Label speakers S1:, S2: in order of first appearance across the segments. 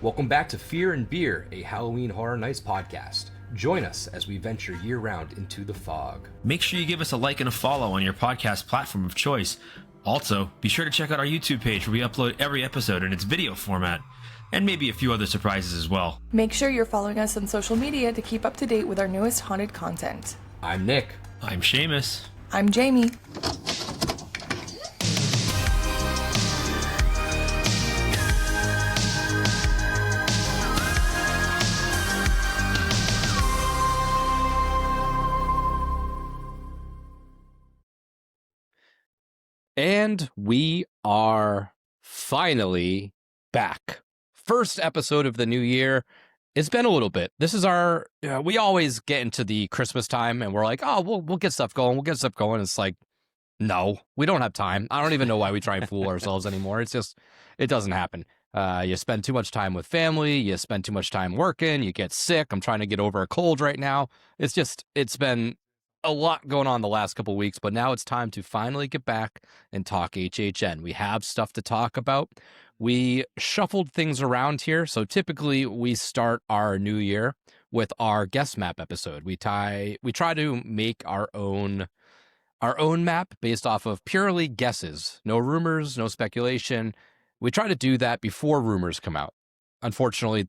S1: Welcome back to Fear and Beer, a Halloween Horror Nights podcast. Join us as we venture year-round into the fog.
S2: Make sure you give us a like and a follow on your podcast platform of choice. Also, be sure to check out our YouTube page where we upload every episode in its video format, and maybe a few other surprises as well.
S3: Make sure you're following us on social media to keep up to date with our newest haunted content.
S1: I'm Nick.
S2: I'm Seamus.
S3: I'm Jamie.
S4: And we are finally back. First episode of the new year. It's been a little bit. This is our, we always get into the Christmas time and we're like, oh, we'll get stuff going. We'll get stuff going. It's like, no, we don't have time. I don't even know why we try and fool ourselves anymore. It's just, it doesn't happen. You spend too much time with family. You spend too much time working. You get sick. I'm trying to get over a cold right now. It's been a lot going on the last couple of weeks, but now it's time to finally get back and talk HHN. We have stuff to talk about. We shuffled things around here. So typically we start our new year with our guest map episode. We try to make our own map based off of purely guesses. No rumors, no speculation. We try to do that before rumors come out. Unfortunately,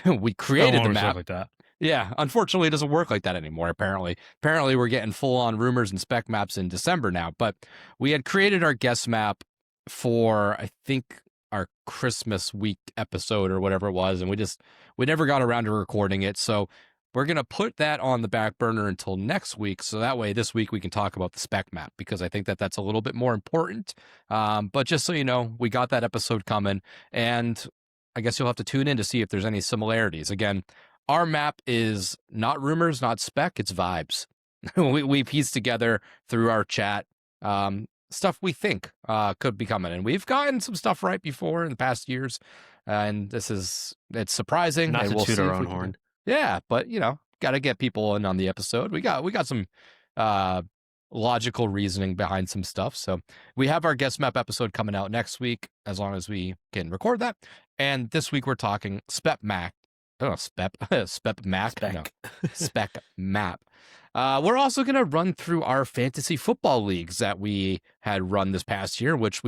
S4: we created the map
S2: like that.
S4: Yeah, unfortunately, it doesn't work like that anymore, apparently. Apparently, we're getting full-on rumors and spec maps in December now. But we had created our guest map for, I think, our Christmas week episode or whatever it was, and we never got around to recording it. So we're going to put that on the back burner until next week, so that way this week we can talk about the spec map, because I think that's a little bit more important. But just so you know, we got that episode coming, and I guess you'll have to tune in to see if there's any similarities. Again, our map is not rumors, not spec, it's vibes. we piece together through our chat stuff we think could be coming. And we've gotten some stuff right before in the past years. And it's surprising.
S2: Not
S4: and
S2: to
S4: we'll
S2: toot
S4: see
S2: our
S4: if
S2: own
S4: we can-
S2: horn.
S4: Yeah, but, got to get people in on the episode. We got some logical reasoning behind some stuff. So we have our guest map episode coming out next week, as long as we can record that. And this week we're talking spec map. Spec map. No, spec map. We're also going to run through our fantasy football leagues that we had run this past year, which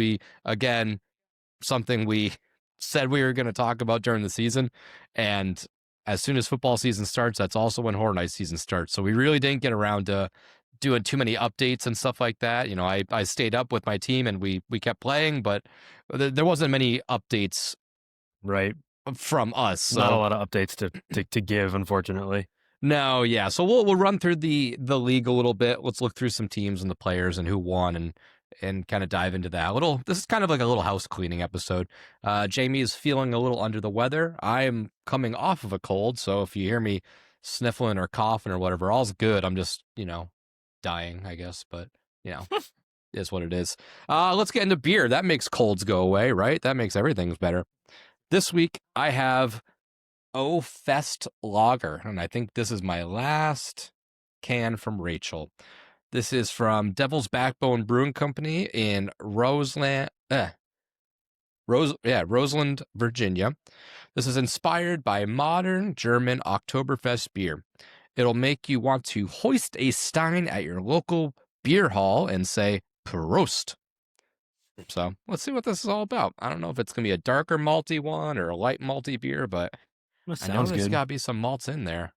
S4: something we said we were going to talk about during the season. And as soon as football season starts, that's also when Horror Nights season starts. So we really didn't get around to doing too many updates and stuff like that. I stayed up with my team and we kept playing, but there wasn't many updates.
S2: Right.
S4: From us. So.
S2: Not a lot of updates to give, unfortunately.
S4: No, yeah. So we'll run through the league a little bit. Let's look through some teams and the players and who won and kind of dive into that. This is kind of like a little house cleaning episode. Jamie is feeling a little under the weather. I am coming off of a cold, so if you hear me sniffling or coughing or whatever, all's good. I'm just, dying, I guess, but is what it is. Let's get into beer. That makes colds go away, right? That makes everything better. This week, I have O Fest Lager, and I think this is my last can from Rachel. This is from Devil's Backbone Brewing Company in Roseland, Virginia. This is inspired by modern German Oktoberfest beer. It'll make you want to hoist a stein at your local beer hall and say, Prost. So let's see what this is all about. I don't know if it's going to be a darker malty one or a light malty beer, but I know there's got to be some malts in there.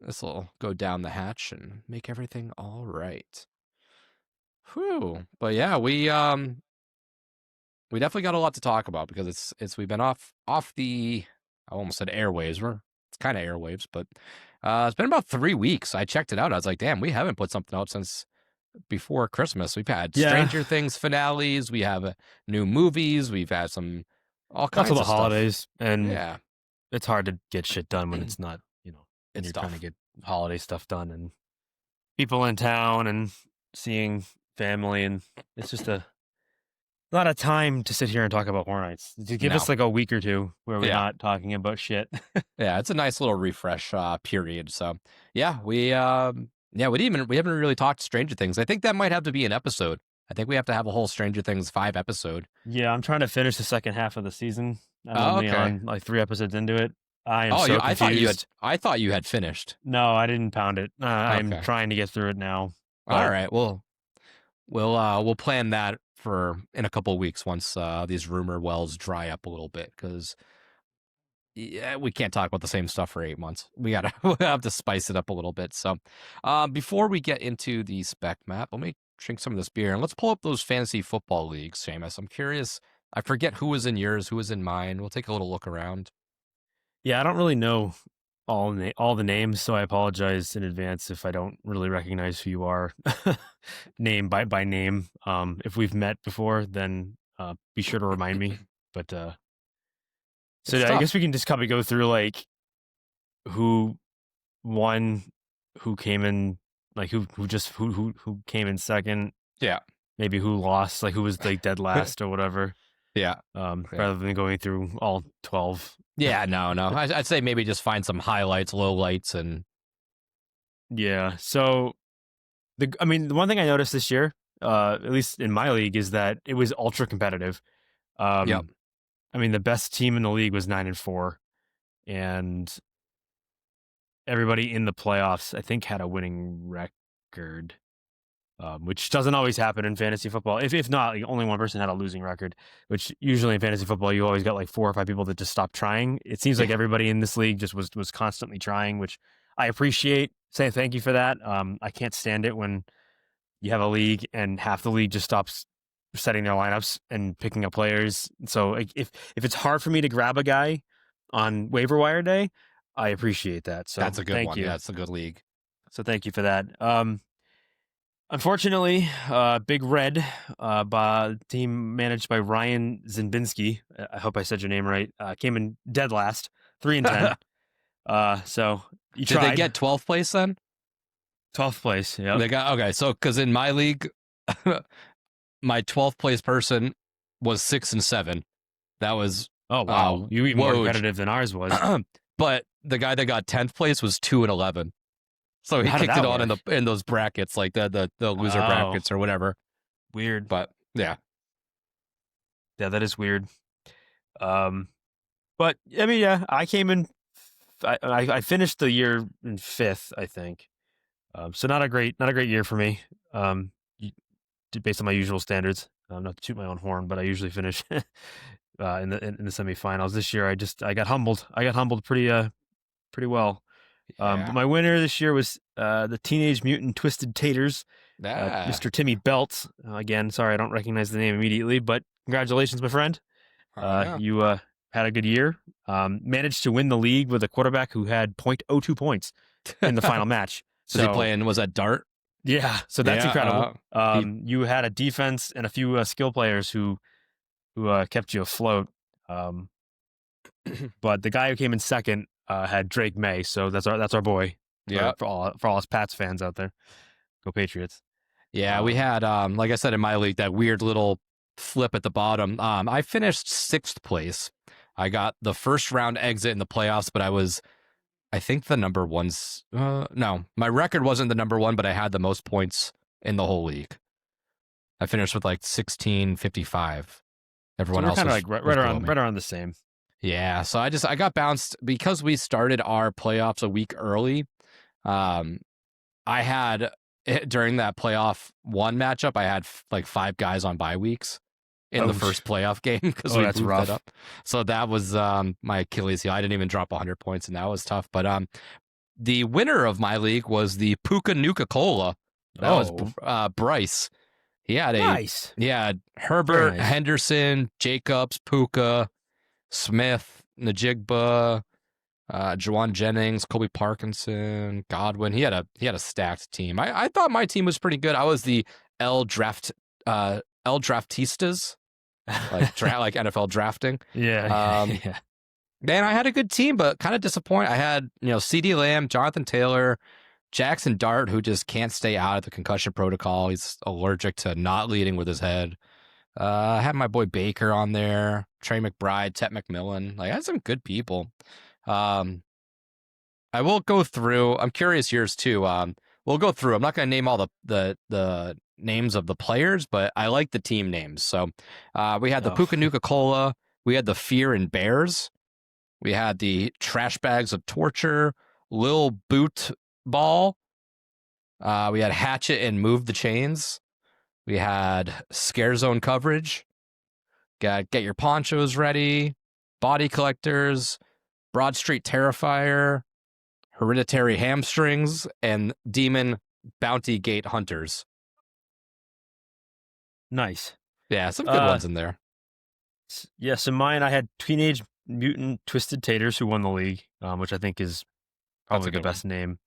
S4: This will go down the hatch and make everything all right. Whew. But yeah, we definitely got a lot to talk about because we've been off the, I almost said airwaves. It's kind of airwaves, but it's been about 3 weeks. I checked it out. I was like, damn, we haven't put something out since before Christmas. We've had Stranger Things finales. We have new movies. We've had all kinds of
S2: the
S4: stuff.
S2: holidays, and
S4: Yeah,
S2: it's hard to get shit done when it's not,
S4: it's
S2: you're
S4: tough.
S2: trying to get holiday stuff done and people in town and seeing family, and it's just a lot of time to sit here and talk about Horror Nights. Give us like a week or two where we're not talking about shit.
S4: Yeah, it's a nice little refresh period. So yeah, we haven't really talked Stranger Things. I think that might have to be an episode. I think we have to have a whole Stranger Things 5 episode.
S2: Yeah, I'm trying to finish the second half of the season. I'm only on like 3 episodes into it. I am so confused.
S4: I thought you had finished.
S2: No, I didn't pound it. I'm
S4: Okay.
S2: trying to get through it now.
S4: All right. We'll plan that for in a couple of weeks once these rumor wells dry up a little bit, because we can't talk about the same stuff for 8 months. We have to spice it up a little bit. So before we get into the spec map, let me drink some of this beer and let's pull up those fantasy football leagues, Seamus. I'm curious. I forget who was in yours, who was in mine. We'll take a little look around.
S2: Yeah, I don't really know all the names, so I apologize in advance if I don't really recognize who you are name by name. If we've met before, then be sure to remind me. But so I guess we can just probably go through like who won, who came in, like who came in second.
S4: Yeah.
S2: Maybe who lost, like who was like dead last or whatever.
S4: Yeah.
S2: Rather than going through all 12.
S4: Yeah, no. I'd say maybe just find some highlights, lowlights, and
S2: yeah. So the one thing I noticed this year, at least in my league, is that it was ultra competitive.
S4: Yep.
S2: I mean, the best team in the league was 9-4, and everybody in the playoffs, I think, had a winning record, which doesn't always happen in fantasy football. If not, like, only one person had a losing record, which usually in fantasy football, you always got like 4 or 5 people that just stop trying. It seems like everybody in this league just was constantly trying, which I appreciate. Say thank you for that. I can't stand it when you have a league and half the league just stops setting their lineups and picking up players. So if it's hard for me to grab a guy on waiver wire day, I appreciate that. So
S4: that's a good
S2: thank
S4: one.
S2: you.
S4: Yeah, it's a good league.
S2: So thank you for that. Unfortunately, Big Red, team managed by Ryan Zinbinski, I hope I said your name right, came in dead last, 3-10. So you tried.
S4: Did they get 12th place then?
S2: 12th place, yeah.
S4: They got, okay, so because in my league, my 12th place person was 6-7. That was
S2: you even more competitive than ours was.
S4: But the guy that got 10th place was 2-11. So he kicked it on in those brackets, like the loser brackets or whatever.
S2: Weird,
S4: but yeah,
S2: that is weird. But I mean, yeah, I came in. I finished the year in 5th, I think. So not a great year for me. Based on my usual standards, not to toot my own horn, but I usually finish in the semifinals. This year, I got humbled. I got humbled pretty well.
S4: Yeah.
S2: But my winner this year was the Teenage Mutant Twisted Taters, Mr. Timmy Belt. Again, sorry, I don't recognize the name immediately, but congratulations, my friend. You had a good year. Managed to win the league with a quarterback who had .02 points in the final match.
S4: Was he playing? Was that dart?
S2: Yeah, so that's incredible. You had a defense and a few skill players who kept you afloat. But the guy who came in second had Drake May, so that's our boy.
S4: Yeah,
S2: for all us Pats fans out there, go Patriots.
S4: Yeah, we had like I said in my league, that weird little flip at the bottom. I finished 6th place. I got the first round exit in the playoffs, but I think the number one's no, my record wasn't the number one, but I had the most points in the whole league. I finished with like 1655. Everyone else
S2: kind of
S4: was,
S2: like right around the same.
S4: Yeah, so I got bounced because we started our playoffs a week early. I had during that playoff 1 matchup, I had like 5 guys on bye weeks in the first playoff game because we
S2: that's
S4: moved
S2: rough.
S4: that up. So that was my Achilles heel. I didn't even drop 100 points, and that was tough. But the winner of my league was the Puka Nuka Cola. That was Bryce. He had Herbert,
S2: nice.
S4: Henderson, Jacobs, Puka, Smith, Najigba, Juwan Jennings, Kobe Parkinson, Godwin. He had a stacked team. I thought my team was pretty good. I was the L draftistas, like NFL drafting.
S2: Yeah.
S4: Man, I had a good team, but kind of disappointed. I had CeeDee Lamb, Jonathan Taylor, Jackson Dart, who just can't stay out of the concussion protocol. He's allergic to not leading with his head. I had my boy Baker on there, Trey McBride, Tet McMillan. Like, I had some good people. I will go through. I'm curious yours too. We'll go through. I'm not going to name all the names of the players, but I like the team names. So we had the
S2: Oh.
S4: Puka Nuka Cola, we had the Fear and Bears, we had the Trash Bags of Torture, Lil Boot Ball, we had Hatchet and Move the Chains, we had Scare Zone Coverage, got Get Your Ponchos Ready, Body Collectors, Broad Street Terrifier, Hereditary Hamstrings, and Demon Bounty Gate Hunters.
S2: Nice.
S4: Yeah, some good ones in there.
S2: Yes, in mine I had Teenage Mutant Twisted Taters, who won the league, which I think is probably the best name.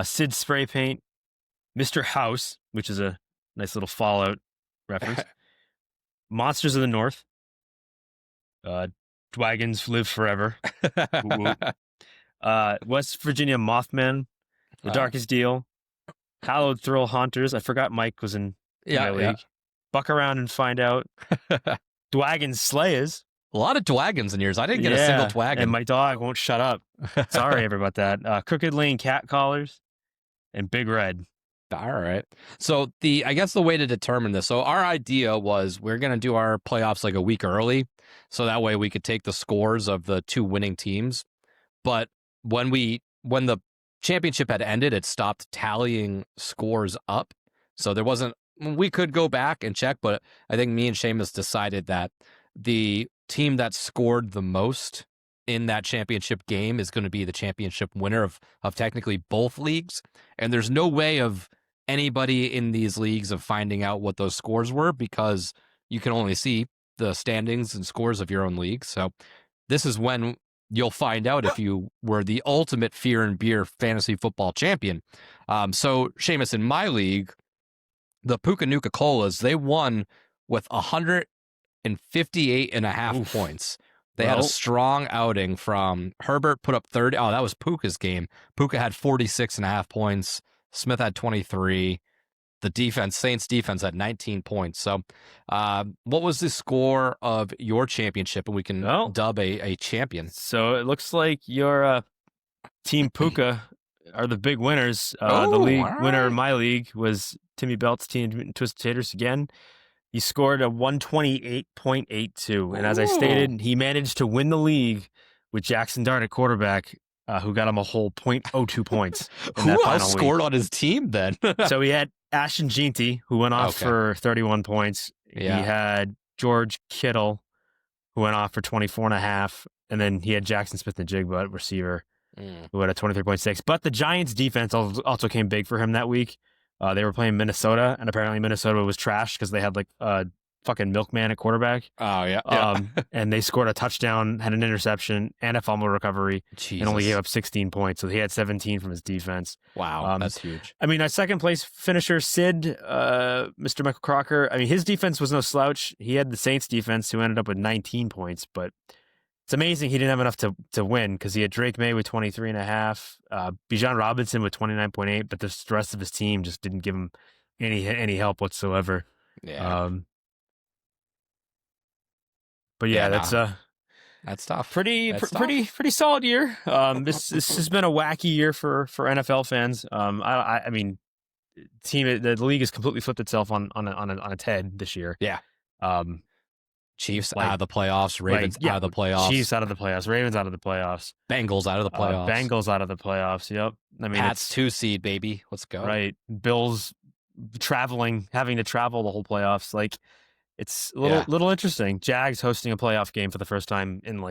S2: Sid Spray Paint, Mr. House, which is a nice little Fallout reference. Monsters of the North. Dragons Live Forever. West Virginia Mothman, The Darkest Deal, Hallowed Thrill Haunters. I forgot Mike was in my league. Buck Around and Find Out. Dwagon Slayers.
S4: A lot of Dwagons in yours. I didn't get a single Dwagon.
S2: And my dog won't shut up. Sorry about that. Crooked Lane Cat Collars and Big Red.
S4: All right. So I guess the way to determine this. So our idea was we're going to do our playoffs like a week early, so that way we could take the scores of the two winning teams. But when the championship had ended, it stopped tallying scores up. So there wasn't. We could go back and check, but I think me and Seamus decided that the team that scored the most in that championship game is going to be the championship winner of technically both leagues. And there's no way of anybody in these leagues of finding out what those scores were, because you can only see the standings and scores of your own league. So this is when you'll find out if you were the ultimate Fear and Beer fantasy football champion. So Seamus, in my league, the Puka Nuka Colas, they won with 158.5 points. They had a strong outing from Herbert, put up 30. Oh, that was Puka's game. Puka had 46.5 points. Smith had 23. The Saints defense had 19 points. So what was the score of your championship? And we can dub a champion.
S2: So it looks like your Team Puka are the big winners. The league winner in my league was Timmy Belt's Teenage Mutant Twisted Taters again. He scored a 128.82. And as I stated, he managed to win the league with Jackson Dart at quarterback, who got him a whole 0.02 points.
S4: Who else scored on his team then?
S2: So he had Ashton Jeanty, who went off for 31 points.
S4: Yeah.
S2: He had George Kittle, who went off for 24.5. And then he had Jackson Smith-Njigba at receiver, who had a 23.6. But the Giants defense also came big for him that week. They were playing Minnesota, and apparently Minnesota was trashed because they had like a fucking milkman at quarterback.
S4: Oh, yeah.
S2: And they scored a touchdown, had an interception, and a fumble recovery, and only gave up 16 points. So he had 17 from his defense.
S4: Wow, that's huge.
S2: I mean, our second place finisher, Sid, Mr. Michael Crocker, I mean, his defense was no slouch. He had the Saints defense, who ended up with 19 points, but it's amazing he didn't have enough to win, because he had Drake May with 23.5, Bijan Robinson with 29.8, but the rest of his team just didn't give him any help whatsoever.
S4: Yeah.
S2: But yeah, that's
S4: tough.
S2: Pretty solid year. This has been a wacky year for NFL fans. I mean, the league has completely flipped itself on its head this year.
S4: Yeah. Chiefs out of the playoffs, Ravens out of the playoffs.
S2: Chiefs out of the playoffs, Ravens out of the playoffs.
S4: Bengals out of the playoffs.
S2: Bengals out of the playoffs, yep. I mean,
S4: Pats 2 seed, baby. Let's go.
S2: Right. Bills having to travel the whole playoffs. Like, it's a little interesting. Jags hosting a playoff game for the first time in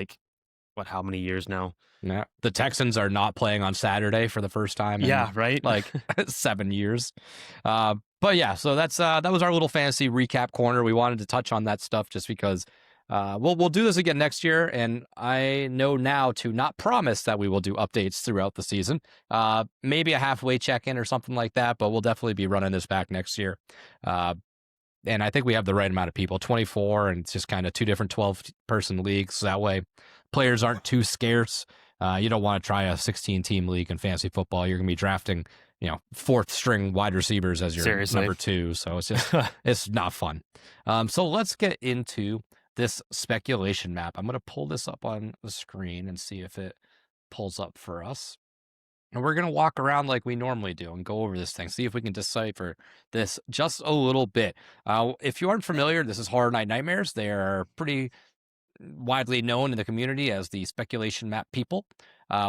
S2: how many years now?
S4: Yeah. The Texans are not playing on Saturday for the first time in
S2: right.
S4: 7 years. But yeah, so that was our little fantasy recap corner. We wanted to touch on that stuff just because we'll do this again next year, and I know now to not promise that we will do updates throughout the season. Maybe a halfway check-in or something like that, but we'll definitely be running this back next year. And I think we have the right amount of people, 24, and it's just kind of 2 different 12-person leagues. So that way players aren't too scarce. You don't want to try a 16-team league in fantasy football. You're going to be drafting, 4th string wide receivers as your number 2. So it's just, it's not fun. So let's get into this speculation map. I'm going to pull this up on the screen and see if it pulls up for us. And we're going to walk around like we normally do and go over this thing, see if we can decipher this just a little bit. If you aren't familiar, this is Horror Night Nightmares. They are pretty widely known in the community as the speculation map people.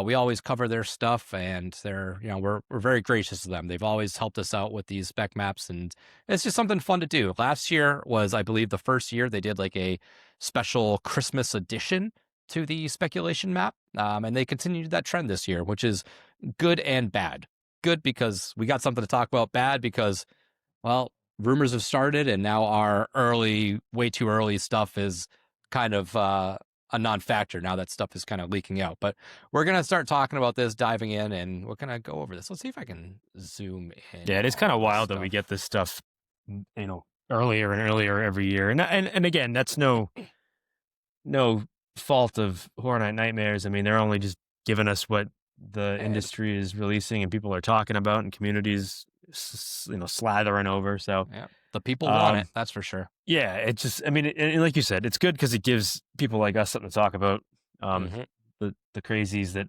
S4: We always cover their stuff, and they're, we're very gracious to them. They've always helped us out with these spec maps, and it's just something fun to do. Last year was, I believe, the first year they did like a special Christmas edition to the speculation map, and they continued that trend this year, which is good and bad. Good because we got something to talk about. Bad because, well, rumors have started, and now our way too early stuff is kind of a non-factor now that stuff is kind of leaking out. But we're going to start talking about this, diving in, and we're going to go over this. Let's see if I can zoom in.
S2: Yeah, it is kind of wild that we get this stuff, earlier and earlier every year. And again, that's no fault of Horror Night Nightmares. I mean, they're only just giving us what the industry is releasing and people are talking about and communities, slathering over. So
S4: yeah, the people want it. That's for sure.
S2: Yeah, it just, I mean, and like you said, it's good because it gives people like us something to talk about. The crazies that,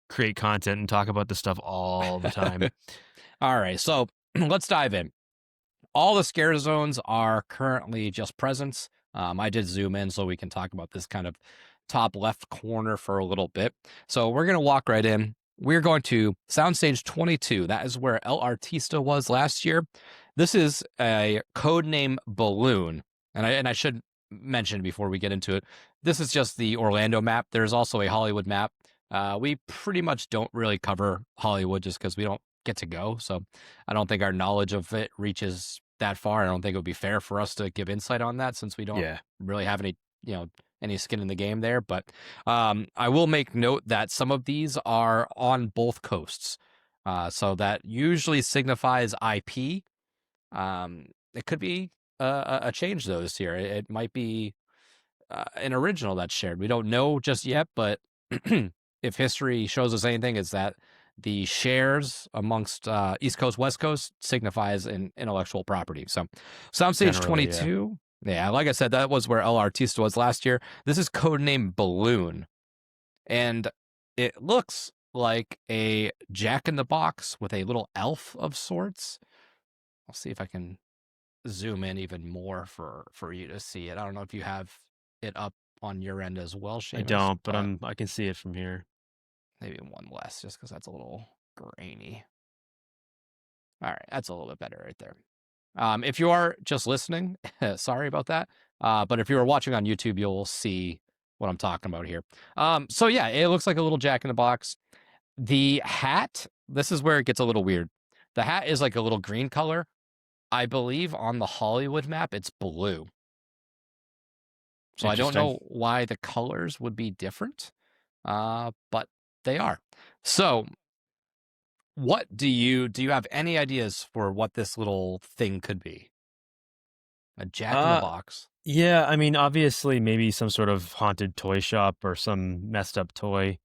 S2: create content and talk about this stuff all the time.
S4: All right, so let's dive in. All the scare zones are currently just presents. I did zoom in so we can talk about this kind of top left corner for a little bit. So we're going to walk right in. We're going to Soundstage 22. That is where El Artista was last year. This is a codename Balloon. And I should mention before we get into it, this is just the Orlando map. There's also a Hollywood map. We pretty much don't really cover Hollywood just because we don't get to go. So I don't think our knowledge of it reaches that far. I don't think it would be fair for us to give insight on that since we don't really have any skin in the game there. But I will make note that some of these are on both coasts. So that usually signifies IP. It could be a change though this year. It might be an original that's shared. We don't know just yet, but if history shows us anything, it's that the shares amongst East Coast, West Coast signifies an intellectual property. So Soundstage 22, yeah, like I said, that was where El Artista was last year. This is codename Balloon. And it looks like a Jack-in-the-Box with a little elf of sorts. I'll see if I can zoom in even more for you to see it. I don't know if you have it up on your end as well, Seamus.
S2: I don't, but I can see it from here.
S4: Maybe one less, just because that's a little grainy. All right, that's a little bit better right there. If you are just listening, sorry about that. But if you are watching on YouTube, you'll see what I'm talking about here. So yeah, it looks like a little Jack-in-the-Box. The hat, this is where it gets a little weird. The hat is like a little green color. I believe on the Hollywood map, it's blue. So I don't know why the colors would be different, but they are. So what do you have any ideas for what this little thing could be? A Jack-in-the-Box.
S2: Yeah, I mean, obviously maybe some sort of haunted toy shop or some messed up toy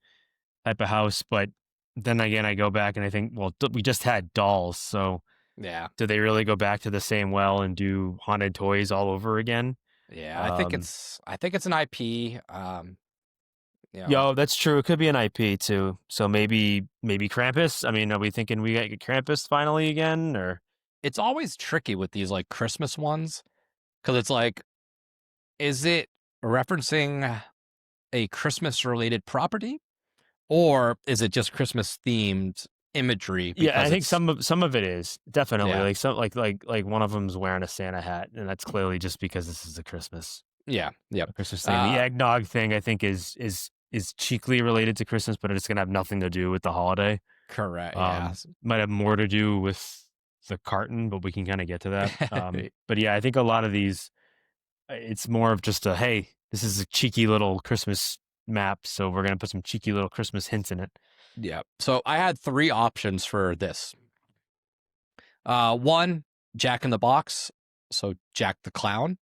S2: type of house. But then again, I go back and I think, well, we just had dolls. So
S4: yeah,
S2: do they really go back to the same well and do haunted toys all over again?
S4: Yeah, I think it's an IP.
S2: Yo, that's true. It could be an IP too. So maybe Krampus. I mean, are we thinking we get Krampus finally again, or?
S4: It's always tricky with these like Christmas ones because it's like, is it referencing a Christmas related property, or is it just Christmas themed imagery?
S2: Yeah, I think some of it is definitely like some like one of them's wearing a Santa hat, and that's clearly just because this is a Christmas.
S4: Yeah,
S2: Christmas thing. The eggnog thing, I think, is cheekily related to Christmas, but it's gonna have nothing to do with the holiday.
S4: Correct.
S2: Might have more to do with the carton, but we can kind of get to that. But yeah, I think a lot of these, it's more of just a, hey, this is a cheeky little Christmas map, so we're gonna put some cheeky little Christmas hints in it.
S4: Yeah. So I had 3 options for this. One, Jack-in-the-Box, so Jack the Clown.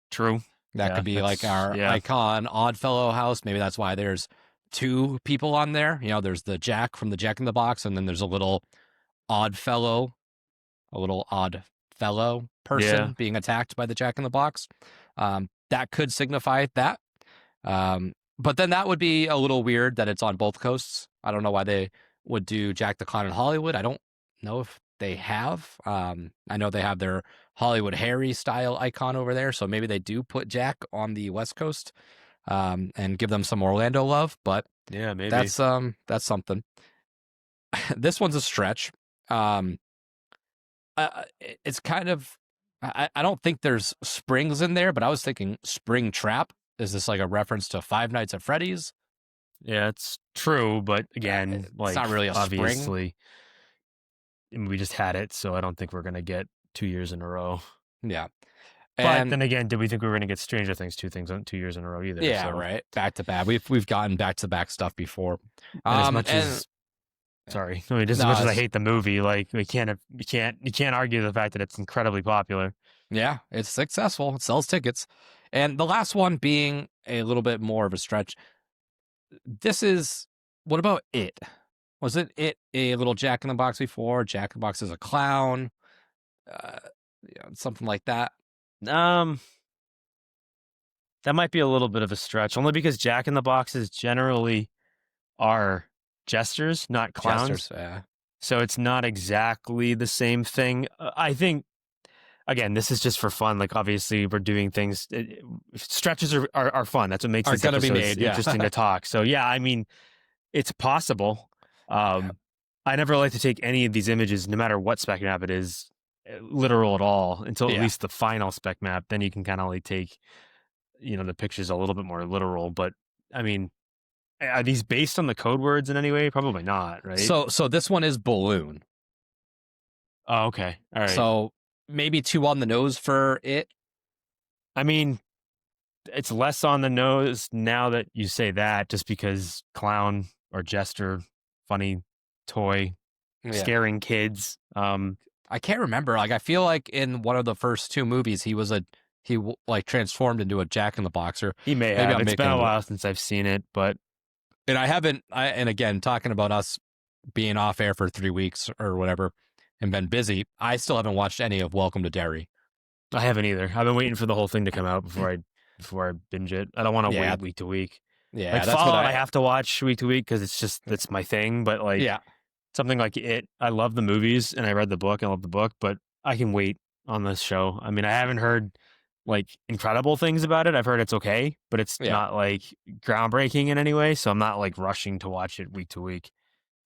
S2: True.
S4: That could be like our icon Oddfellow house. Maybe that's why there's 2 people on there. There's the Jack from the Jack-in-the-Box, and then there's a little Oddfellow person being attacked by the Jack-in-the-Box. That could signify that. But then that would be a little weird that it's on both coasts. I don't know why they would do Jack the Clown in Hollywood. I don't know if they have. I know they have their Hollywood Harry style icon over there, so maybe they do put Jack on the West Coast and give them some Orlando love. But
S2: Yeah, maybe.
S4: that's something. This one's a stretch. It's kind of. I don't think there's springs in there, but I was thinking Spring Trap. Is this like a reference to Five Nights at Freddy's?
S2: Yeah, it's true, but again,
S4: It's
S2: like
S4: not really a spring.
S2: obviously, I mean, we just had it, so I don't think we're gonna get 2 years in a row.
S4: Yeah.
S2: But
S4: And
S2: then again, did we think we were gonna get Stranger Things 2 years in a row either?
S4: yeah,
S2: so.
S4: right. Back to back. We've gotten back to back stuff before.
S2: And as much as sorry, I mean, just as much as I hate the movie, like you can't argue the fact that it's incredibly popular.
S4: Yeah, it's successful. It sells tickets. And the last one being a little bit more of a stretch. This is what about It? Was it a little Jack in the Box before? Jack in the Box is a clown, something like that.
S2: That might be a little bit of a stretch, only because Jack in the Boxes generally are jesters, not clowns.
S4: Jesters, yeah.
S2: So it's not exactly the same thing. I think, again, this is just for fun. Like, obviously, we're doing things. Stretches are fun. That's what makes
S4: Are gonna be made, yeah.
S2: interesting to talk. So, yeah, I mean, it's possible. I never like to take any of these images, no matter what spec map it is, literal at all, until at least the final spec map. Then you can kind of like take, the pictures a little bit more literal. But, I mean, are these based on the code words in any way? Probably not, right?
S4: So this one is balloon.
S2: Oh, okay. All right.
S4: So maybe 2 on the nose for It.
S2: I mean, it's less on the nose now that you say that, just because clown or jester, funny toy, scaring kids.
S4: I can't remember. Like, I feel like in one of the first 2 movies, he transformed into a Jack in the Box. Or
S2: he may have. It's been a while since I've seen it, but
S4: and I haven't. And again, talking about us being off air for 3 weeks or whatever, and been busy, I still haven't watched any of Welcome to Derry.
S2: I haven't either. I've been waiting for the whole thing to come out before I binge it. I don't want to wait week to week.
S4: Yeah,
S2: like
S4: that's
S2: Fallout,
S4: what
S2: I have to watch week to week because that's my thing. But like, something like It, I love the movies and I read the book. I love the book, but I can wait on this show. I mean, I haven't heard like incredible things about it. I've heard it's okay, but it's not like groundbreaking in any way. So I'm not like rushing to watch it week to week.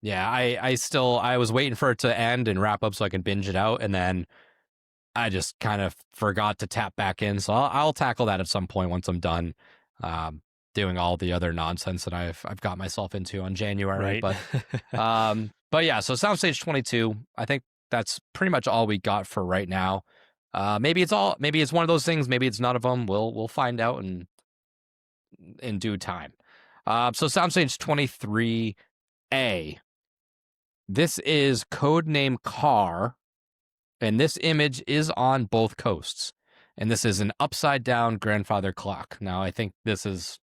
S4: Yeah, I was waiting for it to end and wrap up so I can binge it out, and then I just kind of forgot to tap back in. So I'll tackle that at some point once I'm done doing all the other nonsense that I've got myself into on January.
S2: Right.
S4: But yeah, so Soundstage 22. I think that's pretty much all we got for right now. Maybe it's one of those things. Maybe it's none of them. We'll find out in due time. So Soundstage 23A. This is codename Car, and this image is on both coasts. And this is an upside down grandfather clock. Now, I think this is.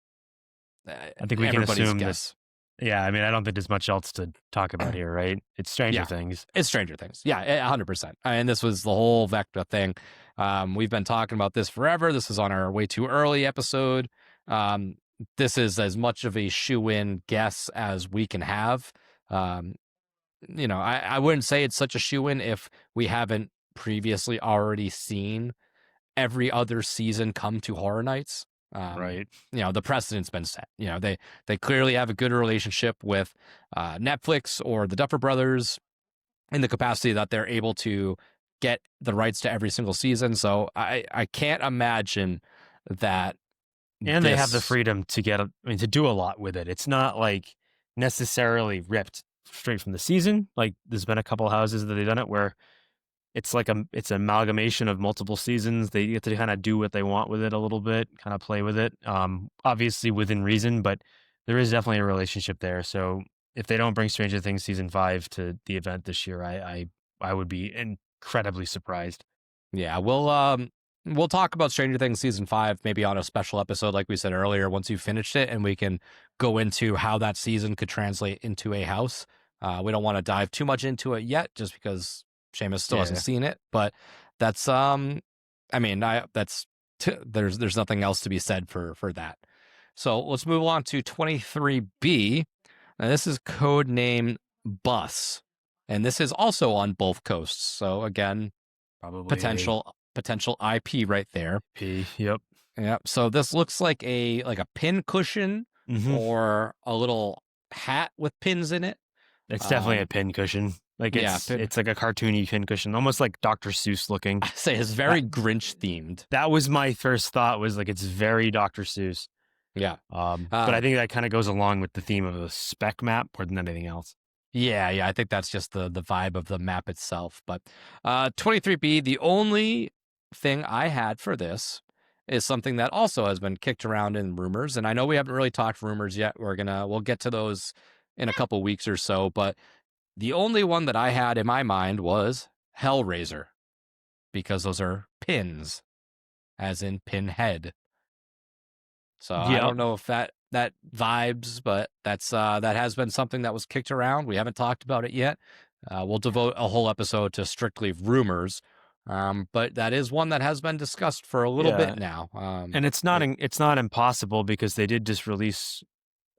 S2: I think we can assume this. Yeah, I mean, I don't think there's much else to talk about here, right? It's Stranger Things.
S4: It's Stranger Things. Yeah, 100%. And this was the whole Vecta thing. We've been talking about this forever. This is on our way too early episode. This is as much of a shoe-in guess as we can have. I wouldn't say it's such a shoe-in if we haven't previously already seen every other season come to Horror Nights.
S2: Right.
S4: The precedent's been set. They clearly have a good relationship with Netflix or the Duffer Brothers in the capacity that they're able to get the rights to every single season. So I can't imagine that.
S2: And they have the freedom to to do a lot with it. It's not like necessarily ripped straight from the season. Like there's been a couple houses that they've done it where it's like it's an amalgamation of multiple seasons. They get to kind of do what they want with it a little bit, kind of play with it. Obviously within reason, but there is definitely a relationship there. So if they don't bring Stranger Things season 5 to the event this year, I would be incredibly surprised.
S4: Yeah, we'll talk about Stranger Things season 5 maybe on a special episode, like we said earlier, once you've finished it, and we can go into how that season could translate into a house. We don't want to dive too much into it yet, just because Seamus still hasn't seen it, but that's there's nothing else to be said for that. So let's move on to 23B. Now, this is code name Bus. And this is also on both coasts. So again,
S2: Probably
S4: potential IP right there.
S2: P. Yep.
S4: Yep. So this looks like a pin cushion
S2: Mm-hmm.
S4: or a little hat with pins in it.
S2: It's definitely a pin cushion. Like it's like a cartoony pin cushion, almost like Dr. Seuss looking.
S4: I say it's very Grinch themed.
S2: That was my first thought, was like it's very Dr. Seuss.
S4: Yeah.
S2: But I think that kind of goes along with the theme of the spec map more than anything else.
S4: Yeah, I think that's just the vibe of the map itself. But 23B, the only thing I had for this is something that also has been kicked around in rumors, and I know we haven't really talked rumors yet. We'll get to those in a couple weeks or so, but the only one that I had in my mind was Hellraiser, because those are pins, as in pinhead. So I don't know if that vibes, but that has been something that was kicked around. We haven't talked about it yet. We'll devote a whole episode to strictly rumors. But that is one that has been discussed for a little bit now.
S2: And it's not impossible, because they did just release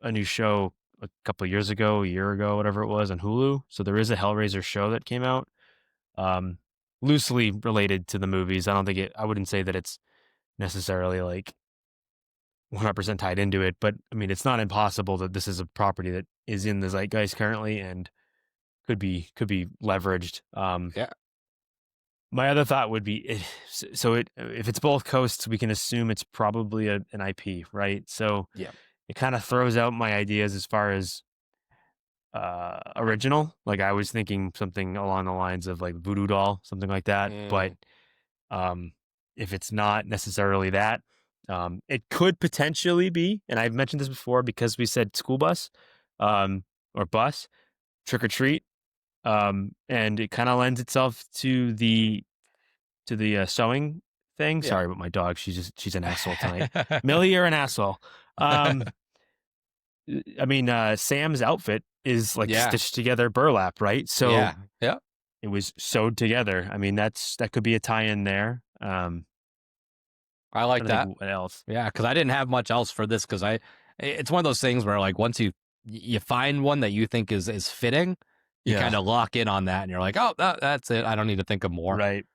S2: a new show a couple of years ago, a year ago, whatever it was, on Hulu. So there is a Hellraiser show that came out, loosely related to the movies. I wouldn't say that it's necessarily like 100% tied into it, but I mean, it's not impossible that this is a property that is in the zeitgeist currently and could be leveraged.
S4: Yeah.
S2: My other thought would be, if it's both coasts, we can assume it's probably an IP, right? So
S4: yeah,
S2: it kind of throws out my ideas as far as original. Like, I was thinking something along the lines of like Voodoo Doll, something like that. But if it's not necessarily that, it could potentially be, and I've mentioned this before, because we said school bus, or bus, trick or treat, and it kind of lends itself to the sewing thing.
S4: Yeah.
S2: Sorry about my dog. She's an asshole tonight. Millie, you're an asshole. I mean, Sam's outfit is like stitched together burlap, right? So
S4: yeah,
S2: it was sewed together. I mean, that could be a tie-in there.
S4: I like that.
S2: What else?
S4: Yeah, because I didn't have much else for this, because it's one of those things where, like, once you find one that you think is fitting, you kind of lock in on that, and you're like, oh, that's it. I don't need to think of more.
S2: Right.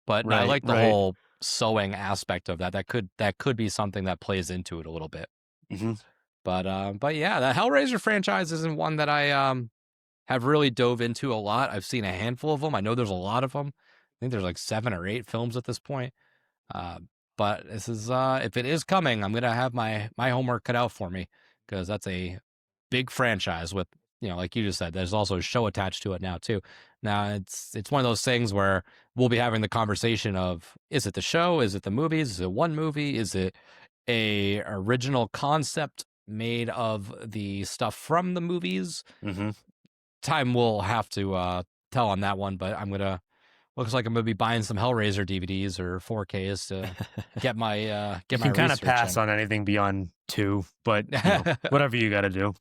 S4: But I like the whole sewing aspect of that. That could be something that plays into it a little bit.
S2: Mm-hmm.
S4: But yeah, the Hellraiser franchise isn't one that I have really dove into a lot. I've seen a handful of them. I know there's a lot of them. I think there's like 7 or 8 films at this point. But this is if it is coming, I'm gonna have my homework cut out for me, because that's a big franchise with, like you just said, there's also a show attached to it now too. Now it's one of those things where we'll be having the conversation of, is it the show? Is it the movies? Is it one movie? Is it a original concept made of the stuff from the movies?
S2: Mm-hmm.
S4: Time will have to tell on that one, but looks like I'm gonna be buying some Hellraiser DVDs or 4Ks to get my
S2: You can kind of pass on anything beyond 2, but whatever you got to do.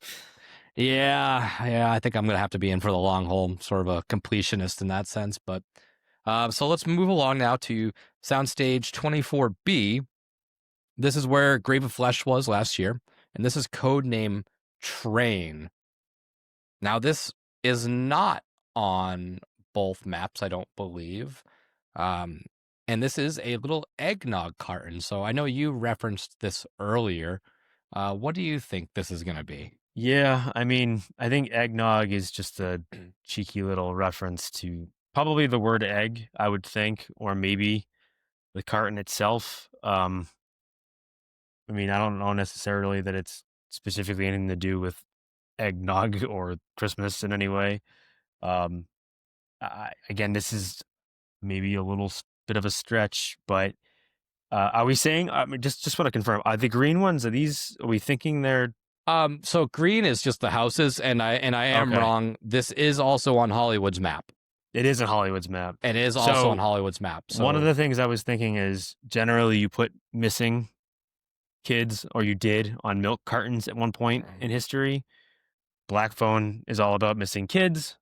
S4: Yeah, I think I'm gonna have to be in for the long haul, sort of a completionist in that sense. But so let's move along now to Soundstage 24B. This is where Grave of Flesh was last year, and this is code name Train. Now, this is not on both maps, I don't believe. And this is a little eggnog carton. So I know you referenced this earlier. What do you think this is going to be?
S2: Yeah, I mean, I think eggnog is just a cheeky little reference to probably the word egg, I would think, or maybe the carton itself. I mean, I don't know necessarily that it's specifically anything to do with eggnog or Christmas in any way. Again, this is maybe a little bit of a stretch, but are we saying? I mean, just want to confirm: are the green ones? Are we thinking they're?
S4: So green is just the houses, and I am wrong. This is also on Hollywood's map.
S2: It is on Hollywood's map.
S4: It is also on Hollywood's map. So
S2: one of the things I was thinking is generally you put missing kids, or you did, on milk cartons at one point in history. Black Phone is all about missing kids.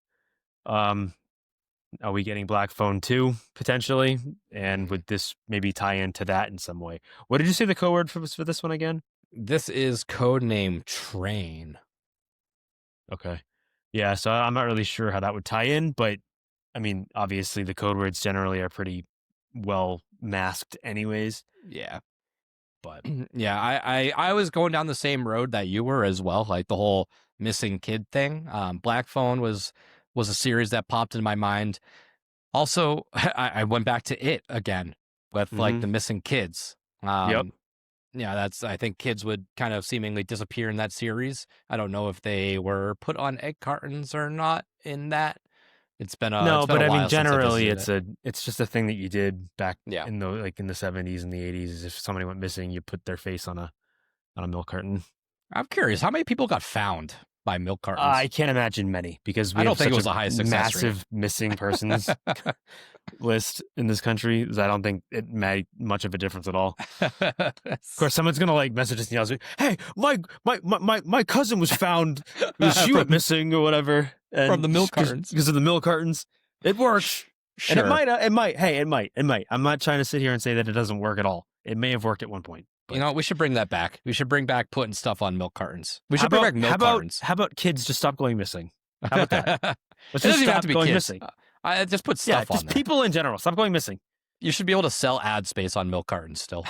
S2: Are we getting Black Phone 2 potentially? And would this maybe tie into that in some way? What did you say the code word for this one again?
S4: This is codename Train.
S2: Okay. Yeah, so I'm not really sure how that would tie in, but I mean, obviously the code words generally are pretty well masked anyways.
S4: Yeah.
S2: But
S4: Yeah, I was going down the same road that you were as well, like the whole missing kid thing. Black Phone was a series that popped in my mind. Also, I went back to it again with like the missing kids.
S2: Yep.
S4: Yeah, I think kids would kind of seemingly disappear in that series. I don't know if they were put on egg cartons or not in that. It's been a
S2: No, but
S4: while
S2: I mean,
S4: since I
S2: generally,
S4: visited
S2: it's just a thing that you did back
S4: Yeah.
S2: in the 70s and the 80s. If somebody went missing, you put their face on a milk carton.
S4: I'm curious, how many people got found by milk cartons?
S2: I can't imagine many because we
S4: I don't
S2: have
S4: think it
S2: such
S4: was a high success rate.
S2: massive missing persons list in this country. I don't think it made much of a difference at all. Of course, someone's gonna like message us and yell, "Hey, my cousin was found. She went missing or whatever." And
S4: From the milk cartons.
S2: because of the milk cartons. It works.
S4: Sure.
S2: And it might. Hey, it might. I'm not trying to sit here and say that it doesn't work at all. It may have worked at one point. But
S4: You know, we should bring that back. We should bring back putting stuff on milk cartons. We
S2: how
S4: should bring
S2: about-
S4: back milk cartons.
S2: How about kids just stop going missing? How about that? Let's
S4: It
S2: just
S4: doesn't even
S2: stop
S4: have to be
S2: going
S4: kids.
S2: missing.
S4: I just put
S2: Yeah,
S4: stuff on
S2: just
S4: there.
S2: people in general. Stop going missing.
S4: You should be able to sell ad space on milk cartons still.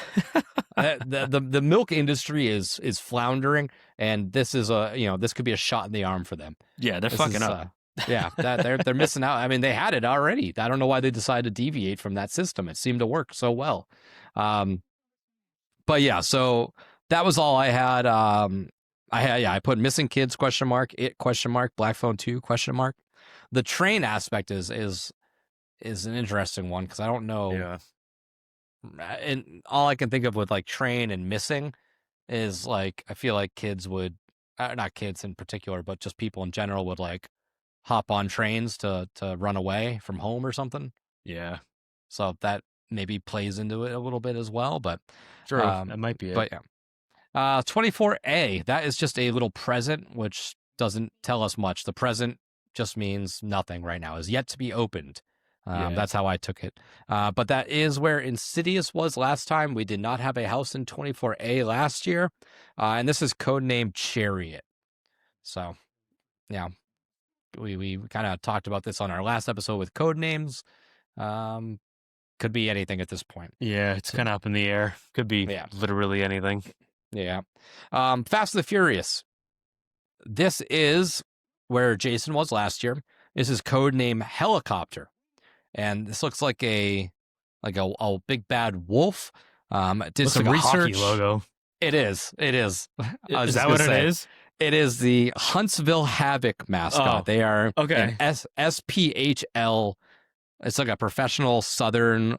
S4: The milk industry is floundering, and this is this could be a shot in the arm for them.
S2: Yeah, they're
S4: This
S2: fucking
S4: is,
S2: up.
S4: Yeah, they're missing out. I mean, they had it already. I don't know why they decided to deviate from that system. It seemed to work so well. But yeah, so that was all I had. I put missing kids ? It ? Black Phone 2 ? The train aspect is an interesting one because I don't know.
S2: Yeah.
S4: And all I can think of with like train and missing is like I feel like kids would not kids in particular, but just people in general would like hop on trains to run away from home or something.
S2: Yeah.
S4: So that maybe plays into it a little bit as well. But
S2: Sure. That might be it.
S4: but yeah, 24A, that is just a little present, which doesn't tell us much. The present just means nothing right now, is yet to be opened.
S2: Yeah.
S4: That's how I took it. But that is where Insidious was last time. We did not have a house in 24A last year. And this is codenamed Chariot. So, yeah, we kind of talked about this on our last episode with code names. Could be anything at this point.
S2: Yeah, it's kind of up in the air. Could be literally anything.
S4: Yeah. Fast and the Furious. This is where Jason was last year. This is codename Helicopter. And this looks like a big bad wolf. Did
S2: Looks
S4: some
S2: like a
S4: research.
S2: hockey logo.
S4: It is.
S2: Is that what it is?
S4: It is the Huntsville Havoc mascot.
S2: Oh,
S4: They are
S2: okay.
S4: an SPHL. It's like a professional Southern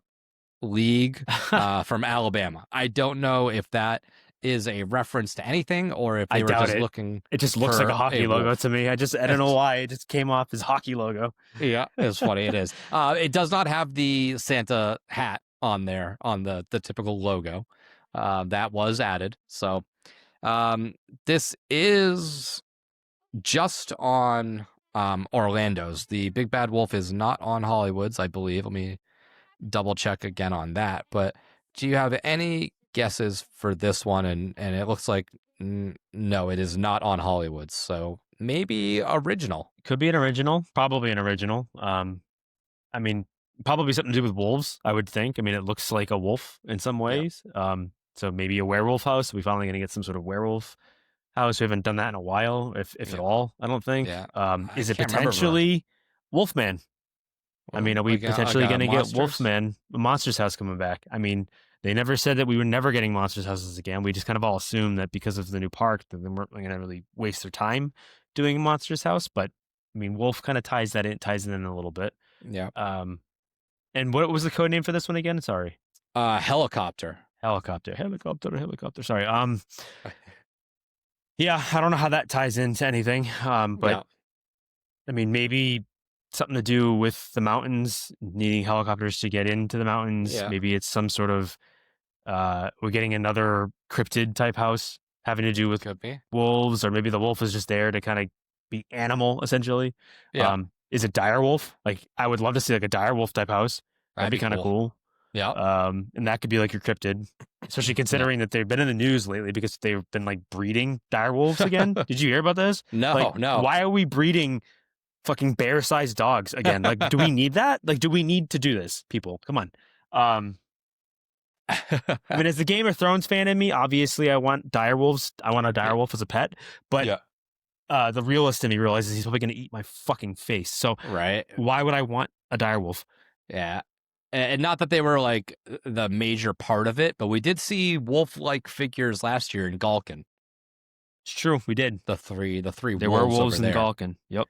S4: league from Alabama. I don't know if that is a reference to anything or if they were just looking.
S2: It just looks
S4: for
S2: like a hockey
S4: a
S2: logo
S4: wolf.
S2: to me. I don't know why. It just came off as hockey logo.
S4: Yeah, it's funny. It is. It does not have the Santa hat on there on the typical logo. That was added. So this is just on Orlando's. The Big Bad Wolf is not on Hollywood's, I believe. Let me double check again on that. But do you have any guesses for this one? And it looks like no, it is not on Hollywood's. So maybe original.
S2: Could be an original. Probably an original. I mean, probably something to do with wolves, I would think. I mean, it looks like a wolf in some ways. So maybe a werewolf house. We're finally going to get some sort of werewolf house. We haven't done that in a while, if at all, I don't think.
S4: Yeah.
S2: Is it
S4: can't remember.
S2: potentially Wolfman? I mean, are we
S4: Like a-
S2: potentially
S4: like a
S2: going to get
S4: Monsters?
S2: Wolfman, Monsters House coming back? I mean, they never said that we were never getting Monsters Houses again. We just kind of all assumed that because of the new park, that they weren't going to really waste their time doing a Monsters House. But I mean, Wolf kind of ties it in a little bit.
S4: Yeah.
S2: And what was the code name for this one again? Sorry.
S4: Helicopter.
S2: Helicopter. Sorry. Yeah, I don't know how that ties into anything. But
S4: Yeah.
S2: I mean, maybe something to do with the mountains, needing helicopters to get into the mountains.
S4: Yeah.
S2: Maybe it's some sort of we're getting another cryptid type house having to do with
S4: Could be.
S2: wolves, or maybe the wolf is just there to kind of be animal essentially.
S4: Yeah.
S2: Is it dire wolf? Like, I would love to see like a dire wolf type house. That'd be kind of cool.
S4: Yeah.
S2: And that could be like your cryptid, especially considering that they've been in the news lately because they've been like breeding dire wolves again. Did you hear about this?
S4: No,
S2: Like,
S4: no.
S2: why are we breeding fucking bear-sized dogs again? Like, do we need that? Like, do we need to do this, people? Come on. I mean, as the Game of Thrones fan in me, obviously I want dire wolves. I want a dire wolf as a pet, but the realist in me realizes he's probably going to eat my fucking face. So
S4: right.
S2: why would I want a dire wolf?
S4: Yeah. And not that they were like the major part of it, but we did see wolf-like figures last year in Galkin.
S2: It's true, we did.
S4: The three
S2: there
S4: wolves
S2: were wolves
S4: over
S2: in
S4: there.
S2: Galkin. Yep.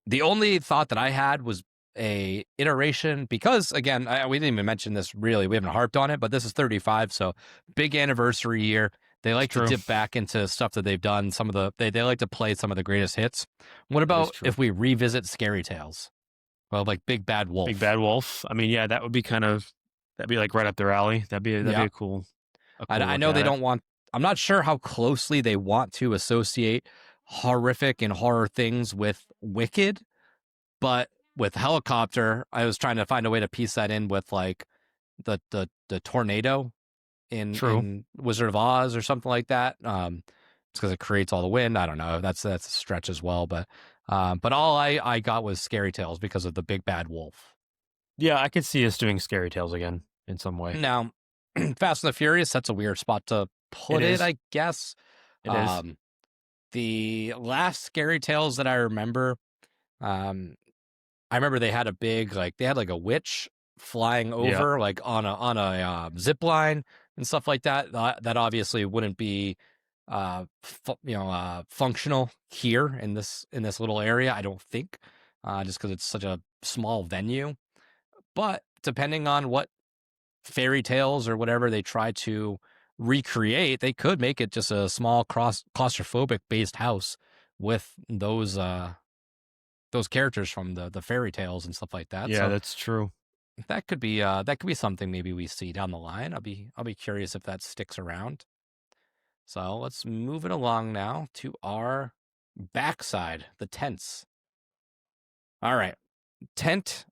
S4: The only thought that I had was a iteration because again, we didn't even mention this really. We haven't harped on it, but this is 35, so big anniversary year. They like to dip back into stuff that they've done. Some of the they like to play some of the greatest hits. What about if we revisit Scary Tales? Well, like Big Bad Wolf.
S2: Big Bad Wolf. I mean, yeah, that'd be like right up their alley. That'd be a cool.
S4: I know they don't want. I'm not sure how closely they want to associate horrific and horror things with Wicked, but with Helicopter, I was trying to find a way to piece that in with like the tornado in Wizard of Oz or something like that. It's because it creates all the wind. I don't know. That's a stretch as well, but all I got was Scary Tales because of the Big Bad Wolf.
S2: Yeah, I could see us doing Scary Tales again in some way.
S4: Now, Fast and the Furious, that's a weird spot to put it, I guess.
S2: It is.
S4: The last Scary Tales that I remember, I remember they had a witch flying over like on a zip line and stuff like that. That obviously wouldn't be functional here in this little area, I don't think, just because it's such a small venue. But depending on what fairy tales or whatever they try to recreate, they could make it just a small claustrophobic based house with those characters from the fairy tales and stuff like that.
S2: Yeah,
S4: so
S2: that's true.
S4: That could be something maybe we see down the line. I'll be curious if that sticks around. So let's move it along now to our backside, the tents. All right, tent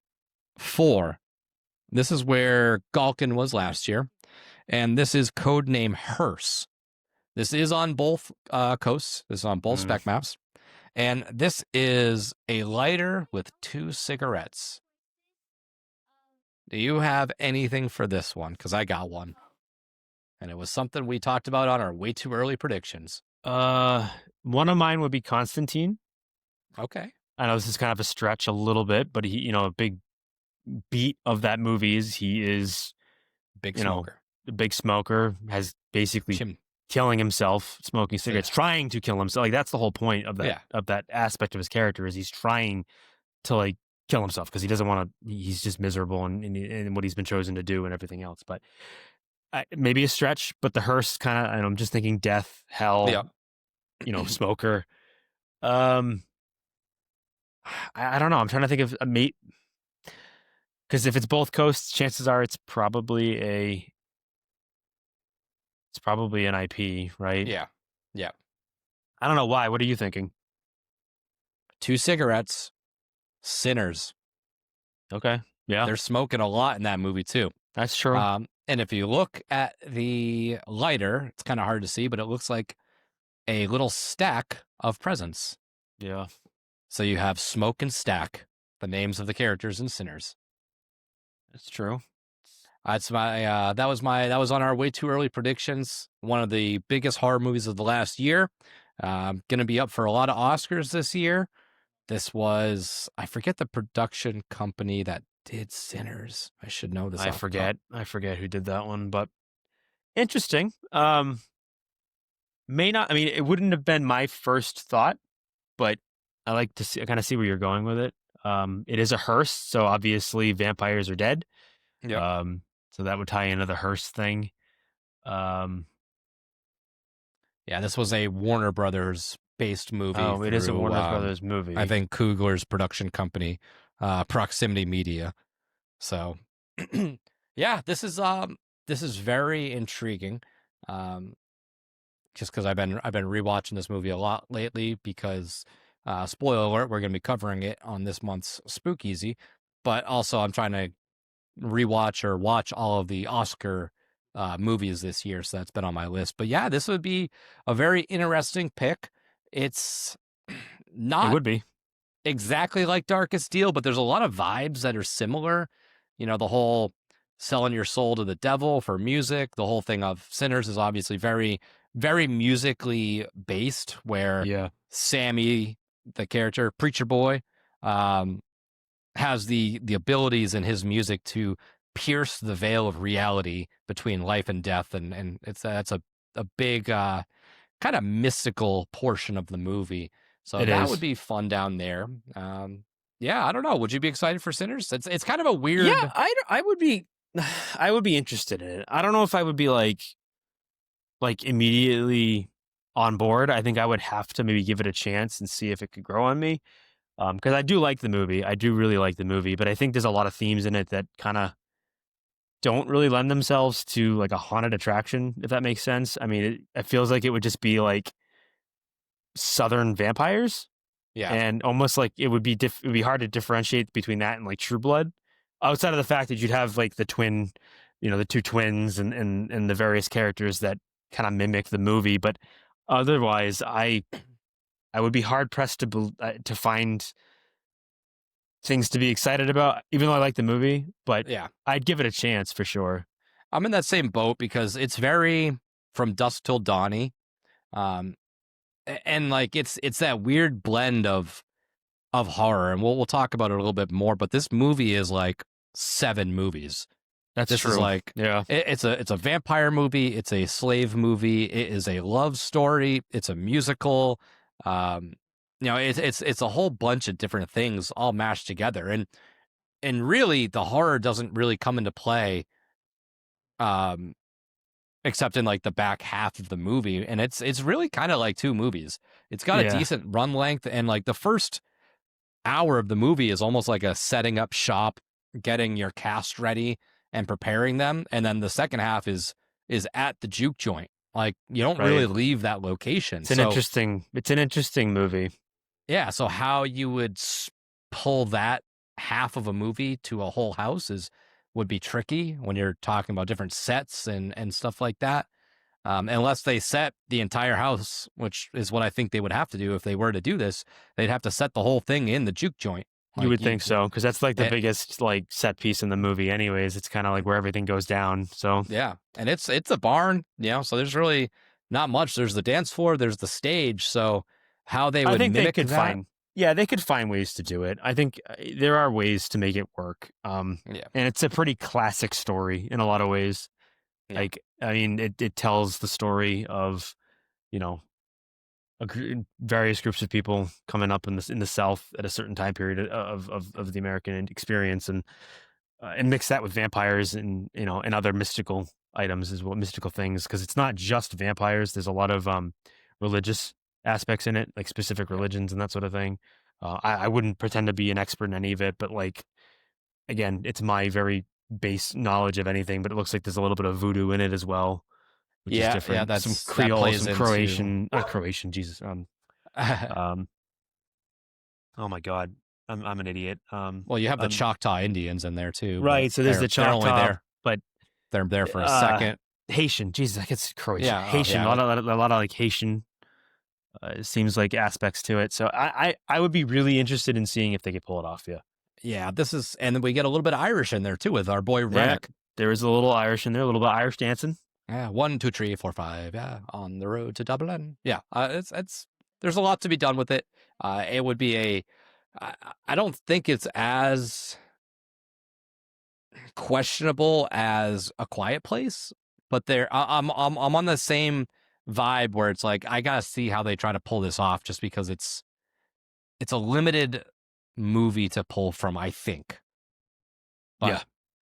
S4: 4. This is where Galkin was last year, and this is codename Hearse. This is on both coasts. This is on both spec maps. And this is a lighter with 2 cigarettes. Do you have anything for this one? Because I got one. And it was something we talked about on our way too early predictions.
S2: One of mine would be Constantine.
S4: Okay.
S2: I know this is kind of a stretch a little bit, but he, a big beat of that movie is he is
S4: big smoker.
S2: The big smoker, has basically killing himself, smoking cigarettes, trying to kill himself. Like that's the whole point of that of that aspect of his character is he's trying to like kill himself because he doesn't want to. He's just miserable in what he's been chosen to do and everything else. But maybe a stretch. But the hearse kind of. I'm just thinking death, hell. Smoker. I don't know. I'm trying to think of a mate. Because if it's both coasts, chances are it's probably an IP, right?
S4: Yeah.
S2: I don't know why. What are you thinking?
S4: 2 cigarettes, Sinners.
S2: Okay. Yeah.
S4: They're smoking a lot in that movie too.
S2: That's true.
S4: And if you look at the lighter, it's kind of hard to see, but it looks like a little stack of presents.
S2: Yeah.
S4: So you have Smoke and Stack, the names of the characters in Sinners.
S2: That's true.
S4: That's my that was on our way too early predictions. One of the biggest horror movies of the last year. Going to be up for a lot of Oscars this year. This was, I forget the production company that did Sinners. I should know this.
S2: I forget who did that one, but interesting. May not. I mean, it wouldn't have been my first thought, but I like to see. I kind of see where you're going with it. It is a hearse, so obviously vampires are dead.
S4: Yeah.
S2: So that would tie into the hearse thing.
S4: Yeah, this was a Warner Brothers based movie.
S2: Oh, it is a Warner Brothers movie.
S4: I think Coogler's production company, Proximity Media. So, yeah, this is very intriguing. Just because I've been rewatching this movie a lot lately because. Spoiler alert, we're going to be covering it on this month's Spookeasy, but also I'm trying to, rewatch or watch all of the Oscar movies this year, so that's been on my list. But yeah, this would be a very interesting pick. It's
S2: It
S4: not
S2: would be.
S4: exactly like Darkest Deal, but there's a lot of vibes that are similar. You know, the whole selling your soul to the devil for music. The whole thing of Sinners is obviously very, very musically based, where
S2: Yeah.
S4: Sammy, the character, Preacher Boy, has the abilities in his music to pierce the veil of reality between life and death, and that's a big kind of mystical portion of the movie. So
S2: It
S4: that
S2: is.
S4: would be fun down there. Yeah, I don't know. Would you be excited for Sinners? It's kind of a weird.
S2: Yeah, I would be. I would be interested in it. I don't know if I would be like immediately on board. I think I would have to maybe give it a chance and see if it could grow on me. Because I do like the movie. I do really like the movie, but I think there's a lot of themes in it that kind of don't really lend themselves to like a haunted attraction, if that makes sense. I mean, it feels like it would just be like Southern vampires.
S4: Yeah.
S2: And almost like it would be hard to differentiate between that and like True Blood, outside of the fact that you'd have like the twin, the two twins and the various characters that kind of mimic the movie. But otherwise, I would be hard pressed to find things to be excited about, even though I like the movie. But
S4: Yeah.
S2: I'd give it a chance for sure.
S4: I'm in that same boat because it's very From Dusk Till Dawny. And like it's that weird blend of horror, and we'll talk about it a little bit more. But this movie is like 7 movies.
S2: This
S4: is like,
S2: yeah,
S4: it's a vampire movie, it's a slave movie, it is a love story, it's a musical. It's a whole bunch of different things all mashed together, and really the horror doesn't really come into play. Except in like the back half of the movie, and it's really kind of like 2 movies. It's got a decent run length, and like the first hour of the movie is almost like a setting up shop, getting your cast ready and preparing them, and then the second half is at the juke joint. Like you don't really leave that location.
S2: It's an interesting movie.
S4: Yeah, so how you would pull that half of a movie to a whole house would be tricky when you're talking about different sets and stuff like that. Unless they set the entire house, which is what I think they would have to do if they were to do this. They'd have to set the whole thing in the juke joint.
S2: You would think so, because that's like the biggest like set piece in the movie anyways. It's kind of like where everything goes down. So
S4: yeah, and it's a barn, so there's really not much. There's the dance floor, there's the stage. So how they would mimic that?
S2: They could find ways to do it. I think there are ways to make it work. And it's a pretty classic story in a lot of ways. Yeah. Like, I mean, it tells the story of, various groups of people coming up in the South at a certain time period of the American experience, and mix that with vampires and and other mystical items mystical things, because it's not just vampires. There's a lot of religious aspects in it, like specific religions and that sort of thing. I wouldn't pretend to be an expert in any of it, but like, again, it's my very base knowledge of anything, but it looks like there's a little bit of voodoo in it as well, which is different.
S4: Yeah, that's
S2: some Creole, some Croatian,
S4: into...
S2: not Croatian, Jesus. Oh my God, I'm an idiot.
S4: Well, you have the Choctaw Indians in there too,
S2: right? So there's the Choctaw,
S4: only there,
S2: but
S4: they're there for a second.
S2: Haitian, Jesus, I guess Croatian.
S4: Yeah,
S2: Haitian, a lot of like Haitian. It seems like aspects to it. So I would be really interested in seeing if they could pull it off.
S4: Yeah, and then we get a little bit of Irish in there too with our boy Rennick.
S2: There is a little Irish in there, a little bit of Irish dancing.
S4: Yeah, 1, 2, 3, 4, 5. Yeah, on the road to Dublin. Yeah, it's there's a lot to be done with it. It would be I don't think it's as questionable as A Quiet Place, but I'm on the same vibe where it's like I gotta see how they try to pull this off, just because it's a limited movie to pull from, I think. But,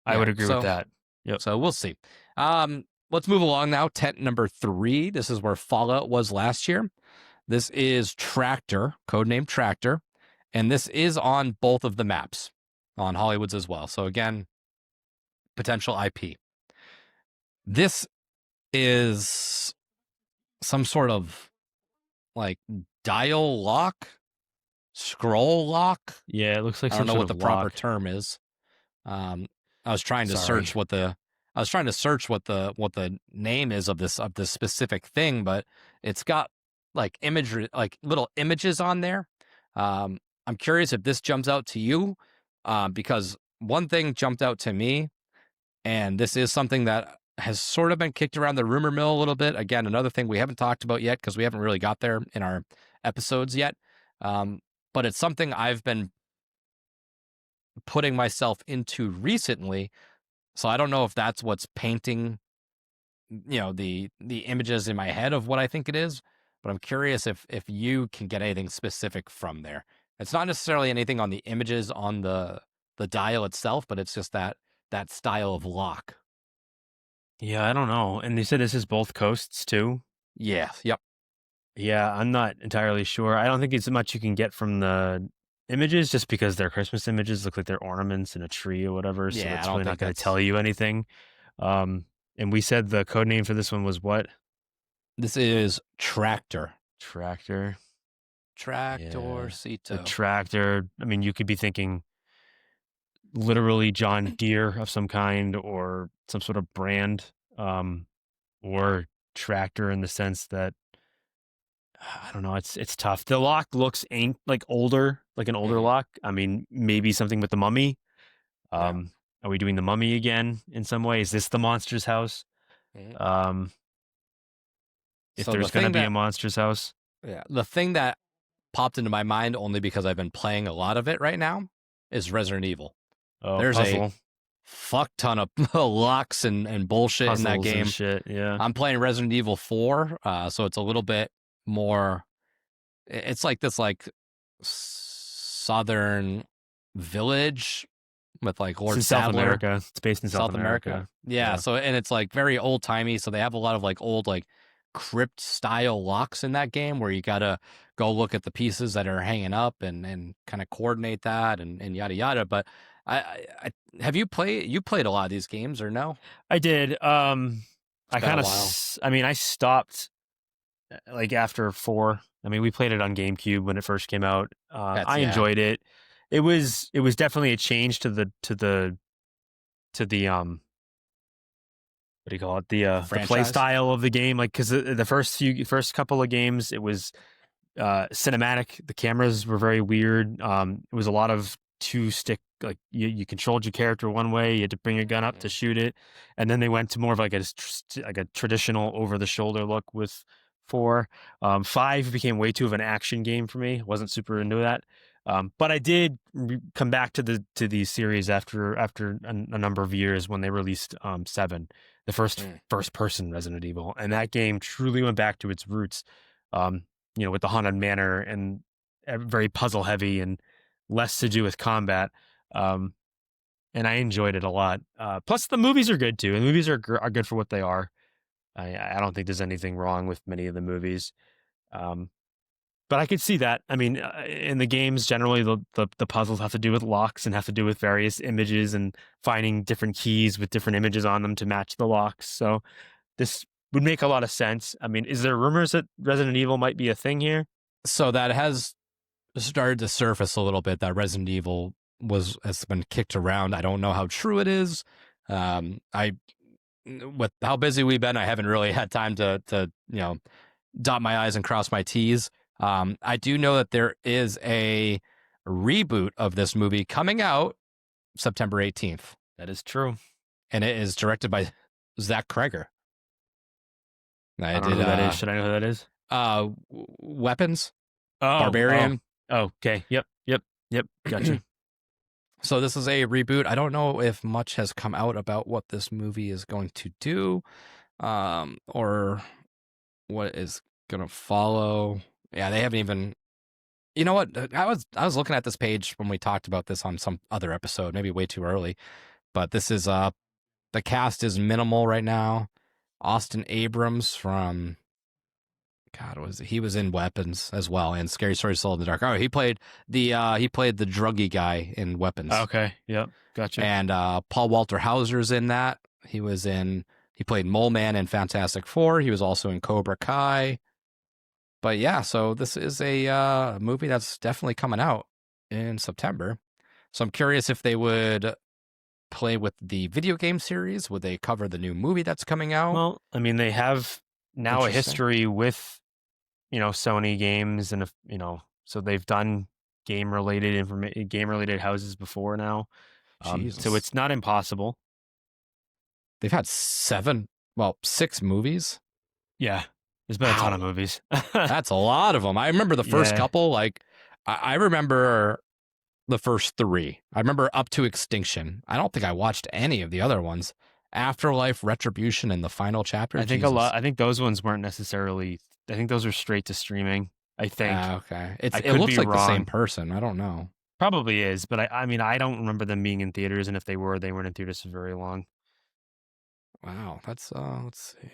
S2: I would agree with that. Yep.
S4: So we'll see. Let's move along now. Tent number 3. This is where Fallout was last year. This is Tractor, codename Tractor, and this is on both of the maps, on Hollywood's as well. So again, potential IP. This is some sort of like dial lock, scroll lock.
S2: Yeah, it looks like
S4: I don't know what the proper term is. I was trying to
S2: Sorry.
S4: search what the name is of this specific thing, but it's got like imagery, like little images on there. I'm curious if this jumps out to you, because one thing jumped out to me, and this is something that has sort of been kicked around the rumor mill a little bit. Again, another thing we haven't talked about yet because we haven't really got there in our episodes yet. But it's something I've been putting myself into recently. So I don't know if that's what's painting, the images in my head of what I think it is, but I'm curious if you can get anything specific from there. It's not necessarily anything on the images on the dial itself, but it's just that style of lock.
S2: Yeah, I don't know. And they said this is both coasts too.
S4: Yeah. Yep.
S2: Yeah, I'm not entirely sure. I don't think it's much you can get from the images just because they're Christmas images, look like they're ornaments in a tree or whatever. So
S4: Yeah,
S2: it's
S4: I don't
S2: really not
S4: think
S2: going to
S4: that's-
S2: tell you anything. And we said the code name for this one was what?
S4: This is Tractor.
S2: Tractor.
S4: Tractorcito.
S2: The tractor. I mean, you could be thinking literally John Deere of some kind or some sort of brand, or tractor in the sense that I don't know. It's tough. The lock looks like older, like an older
S4: Mhm.
S2: lock. I mean, maybe something with the mummy.
S4: Yeah.
S2: Are we doing the mummy again in some way? Is this the monster's house?
S4: Mhm.
S2: If
S4: So
S2: there's
S4: the
S2: going to
S4: thing
S2: be
S4: that-
S2: a monster's house.
S4: Yeah. The thing that popped into my mind only because I've been playing a lot of it right now is Resident Evil.
S2: Oh,
S4: There's
S2: puzzle.
S4: a fuck ton of locks and bullshit
S2: Puzzles
S4: in that
S2: and
S4: game.
S2: shit. Yeah.
S4: I'm playing Resident Evil 4, so it's a little bit more. It's like this southern village with like
S2: It's
S4: Lord
S2: in South
S4: Sadler.
S2: America. It's based in South America.
S4: Yeah, so and it's like very old timey. So they have a lot of like old like crypt style locks in that game where you gotta go look at the pieces that are hanging up and kind of coordinate that and yada yada. But I have you played a lot of these games or no?
S2: I did. I
S4: been
S2: kind
S4: a
S2: of.
S4: while.
S2: I mean, I stopped like after 4. I mean, we played it on GameCube when it first came out. I
S4: yeah.
S2: enjoyed it. It was definitely a change to the what do you call it? The play
S4: Franchise?
S2: style of the game. Like, because the first couple of games, it was cinematic. The cameras were very weird. It was a lot of 2-stick. Like you controlled your character one way, you had to bring your gun up to shoot it, and then they went to more of like a traditional over the shoulder look with 4. 5 became way too of an action game for me. Wasn't super into that. But I did come back to the series after a number of years when they released 7, the first person Resident Evil, and that game truly went back to its roots. With the haunted manor and very puzzle heavy and less to do with combat. And I enjoyed it a lot. Plus, the movies are good too. And the movies are good for what they are. I don't think there's anything wrong with many of the movies. But I could see that. I mean, in the games, generally, the puzzles have to do with locks and have to do with various images and finding different keys with different images on them to match the locks. So this would make a lot of sense. I mean, is there rumors that Resident Evil might be a thing here?
S4: So that has started to surface a little bit that Resident Evil has been kicked around. I don't know how true it is. With how busy we've been, I haven't really had time to dot my I's and cross my T's. I do know that there is a reboot of this movie coming out September 18th.
S2: That is true.
S4: And it is directed by Zach Kreger.
S2: I don't know who that is. Should I know who that is?
S4: Weapons.
S2: Oh,
S4: Barbarian.
S2: Oh, okay. Yep. Gotcha.
S4: So this is a reboot. I don't know if much has come out about what this movie is going to do, or what is going to follow. Yeah, they haven't even. You know what? I was looking at this page when we talked about this on some other episode, maybe way too early. But this is the cast is minimal right now. Austin Abrams from he was in Weapons as well and Scary Stories Told in the Dark. Oh, he played the druggy guy in Weapons.
S2: Okay, yep, gotcha.
S4: And Paul Walter Hauser's in that. He played Mole Man in Fantastic Four. He was also in Cobra Kai. But yeah, so this is a movie that's definitely coming out in September. So I'm curious if they would play with the video game series? Would they cover the new movie that's coming out?
S2: Well, I mean, they have now a
S4: Interesting.
S2: history with, Sony games, and so they've done game-related houses before now. So
S4: Jesus.
S2: it's not impossible.
S4: They've had 6 movies.
S2: Yeah, there's been a ton of
S4: Wow.
S2: movies.
S4: That's a lot of them. I remember the first
S2: Yeah.
S4: couple. Like, I remember the first 3. I remember up to Extinction. I don't think I watched any of the other ones. Afterlife, Retribution, and the final chapter.
S2: I think
S4: Jesus.
S2: I think those ones weren't necessarily. I think those are straight to streaming. I think
S4: Okay.
S2: I
S4: It
S2: could
S4: looks
S2: be
S4: like the same
S2: wrong.
S4: person. I don't know.
S2: Probably is, but I mean, I don't remember them being in theaters, and if they weren't in theaters for very long.
S4: Wow. That's let's see.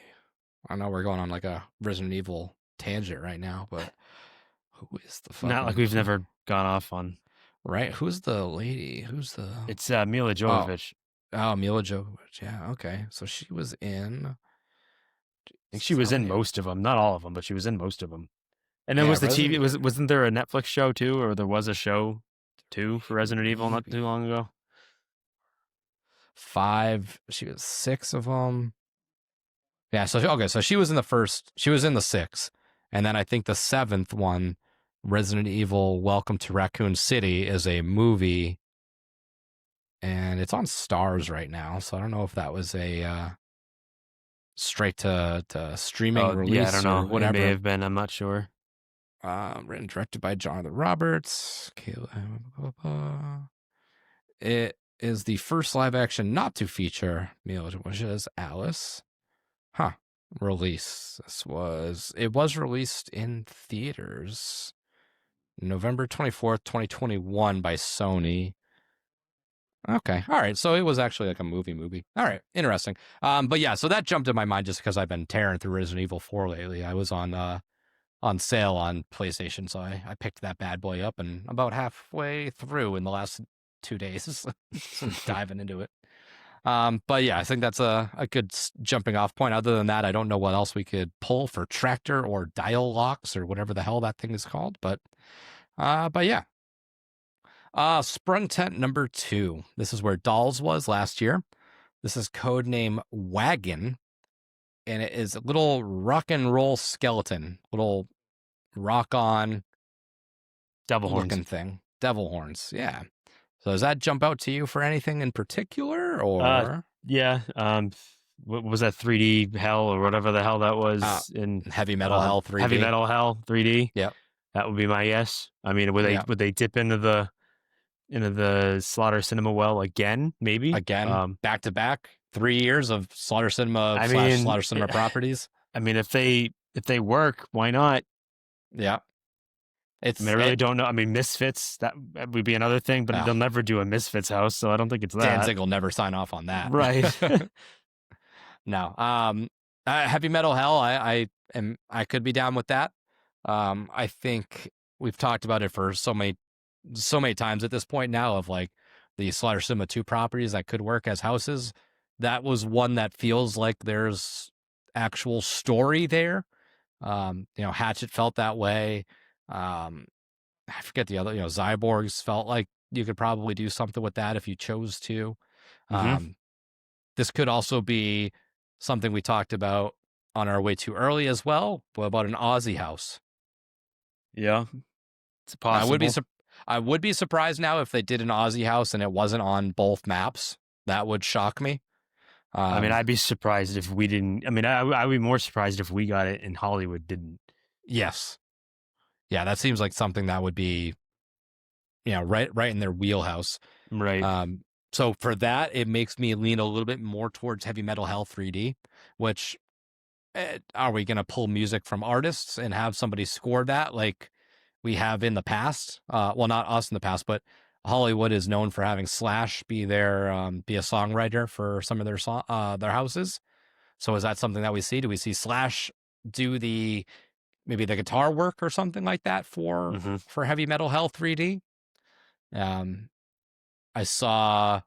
S4: I know we're going on like a Resident Evil tangent right now, but who is the fucking
S2: Not like we've never gone off on.
S4: right? Who's the lady? Who's the
S2: It's Mila Jovovich.
S4: Oh, Mila Jovovich. Yeah, okay. So she was in.
S2: I think she was in most of them, not all of them, but she was in most of them. And then
S4: Yeah,
S2: was the TV?
S4: Resident-
S2: Wasn't there a Netflix show too, or there was a show too for Resident Evil not too long ago?
S4: 5. She was 6 of them. Yeah. So okay. So she was in the first. She was in the 6, and then I think the 7th one, Resident Evil: Welcome to Raccoon City, is a movie, and it's on Stars right now. So I don't know if that was a straight to streaming release.
S2: Yeah, I don't know.
S4: Or whatever.
S2: It may have been. I'm not sure.
S4: Written and directed by Jonathan Roberts. It is the first live action not to feature Mila Jovovich as Alice. Huh. Release. It was released in theaters November 24th, 2021 by Sony. Okay. All right. So it was actually like a movie. All right. Interesting. But yeah, so that jumped in my mind just because I've been tearing through Resident Evil 4 lately. I was on sale on PlayStation, so I picked that bad boy up, and about halfway through in the last 2 days, diving into it. But yeah, I think that's a good jumping off point. Other than that, I don't know what else we could pull for tractor or dial locks or whatever the hell that thing is called. But yeah. Sprung Tent number 2. This is where Dolls was last year. This is codename Wagon, and it is a little rock and roll skeleton, little rock on
S2: Devil horns.
S4: looking thing. Devil horns, yeah. So does that jump out to you for anything in particular, or
S2: Yeah. What was that 3D hell or whatever the hell that was in
S4: Heavy Metal Hell 3D?
S2: Heavy Metal Hell 3D.
S4: Yep.
S2: That would be my yes. I mean, would they dip into the Slaughter Cinema well again? Maybe
S4: again, back to back, 3 years of Slaughter Cinema Slaughter Cinema properties.
S2: I mean, if they work, why not?
S4: Yeah.
S2: I really don't know. I mean, Misfits, that would be another thing, but they'll never do a Misfits house, so I don't think it's that.
S4: Danzig will never sign off on that.
S2: Right.
S4: No. Heavy Metal Hell, I could be down with that. I think we've talked about it for so many times at this point now, of like the Slaughter Cinema 2 properties that could work as houses. That was one that feels like there's actual story there. Hatchet felt that way. I forget the other, Cyborgs felt like you could probably do something with that if you chose to. This could also be something we talked about on our way too early as well. What about an Aussie house?
S2: Yeah, it's possible.
S4: I would be surprised now if they did an Aussie house and it wasn't on both maps. That would shock me.
S2: I mean, I'd be surprised if we didn't. I mean, I'd be more surprised if we got it and Hollywood didn't.
S4: Yes. Yeah, that seems like something that would be, right in their wheelhouse.
S2: Right.
S4: So for that, it makes me lean a little bit more towards Heavy Metal Hell 3D, which are we going to pull music from artists and have somebody score that like we have in the past? Well, not us in the past, but Hollywood is known for having Slash be a songwriter for some of their houses. So is that something that we see? Do we see Slash do maybe the guitar work or something like that for Heavy Metal Hell 3D? I saw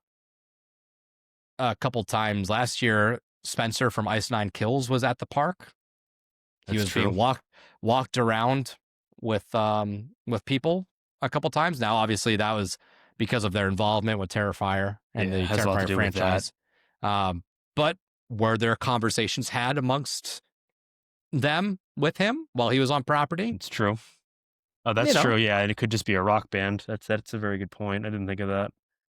S4: a couple times last year, Spencer from Ice Nine Kills was at the park. He was being walked around with people a couple times. Now, obviously, that was because of their involvement with Terrifier and
S2: Yeah,
S4: the
S2: it has a lot to
S4: Terrifier
S2: do with that.
S4: franchise. But were there conversations had amongst them with him while he was on property?
S2: It's true. Oh, that's
S4: You know.
S2: true. Yeah, and it could just be a rock band. That's a very good point. I didn't think of that.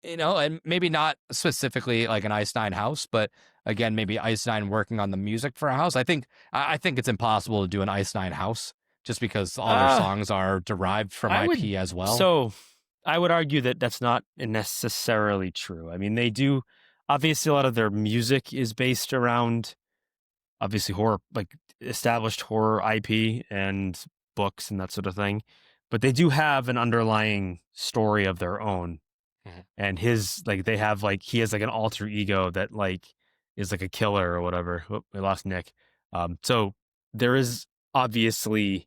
S4: And maybe not specifically like an Ice Nine house, but again, maybe Ice Nine working on the music for a house. I think it's impossible to do an Ice Nine house just because all their songs are derived from IP as well.
S2: So I would argue that that's not necessarily true. I mean, they do, obviously a lot of their music is based around obviously horror, like established horror IP and books and that sort of thing. But they do have an underlying story of their own. And his, like, they have, like, he has like an alter ego that like is like a killer or whatever. Oh, we lost Nick. So there is obviously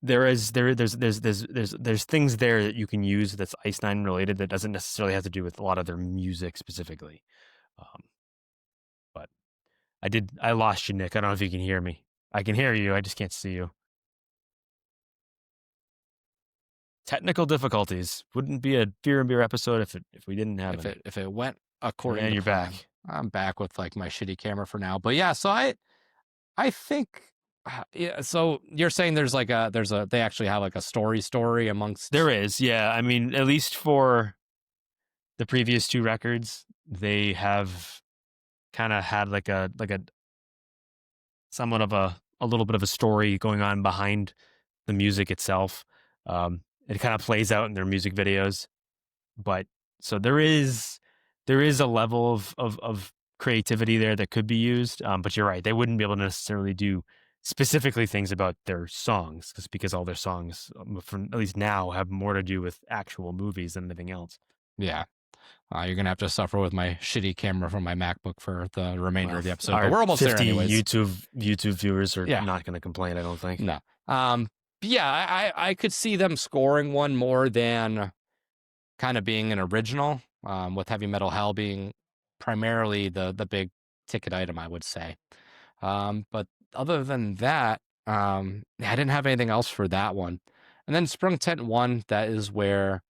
S2: there's things there that you can use that's Ice Nine related that doesn't necessarily have to do with a lot of their music specifically. But I lost you, Nick. I don't know if you can hear me. I can hear you. I just can't see you. Technical difficulties. Wouldn't be a Fear and Beer episode if we didn't have it.
S4: If it went according to
S2: you're
S4: plan.
S2: back.
S4: I'm back with like my shitty camera for now. But yeah, so I think yeah, so you're saying they actually have like a story amongst.
S2: There is, yeah. I mean, at least for the previous two records, they have kind of had like a somewhat of a little bit of a story going on behind the music itself. It kind of plays out in their music videos, but so there is a level of creativity there that could be used. But you're right, they wouldn't be able to necessarily do specifically things about their songs because all their songs, from at least now, have more to do with actual movies than anything else.
S4: Yeah. You're gonna have to suffer with my shitty camera from my MacBook for the remainder of the episode.
S2: Our
S4: But we're almost there,
S2: 50
S4: anyways.
S2: YouTube viewers are
S4: Yeah.
S2: not going to complain, I don't think.
S4: No. Yeah, I could see them scoring one more than kind of being an original, with Heavy Metal Hell being primarily the big ticket item, I would say. But other than that, I didn't have anything else for that one. And then Sprung Tent 1, that is where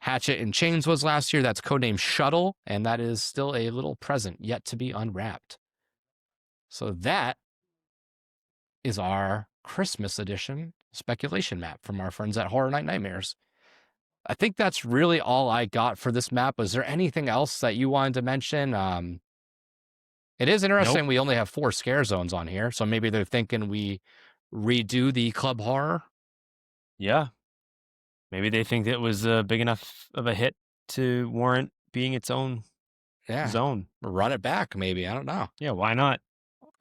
S4: Hatchet in Chains was last year. That's codenamed Shuttle, and that is still a little present yet to be unwrapped. So that is our Christmas edition speculation map from our friends at Horror Night Nightmares. I think that's really all I got for this map. Was there anything else that you wanted to mention? It is interesting.
S2: Nope.
S4: We only have 4 scare zones on here, so maybe they're thinking we redo the Club Horror.
S2: Yeah. Maybe they think it was big enough of a hit to warrant being its own zone.
S4: Run it back, maybe. I don't know.
S2: Yeah, why not?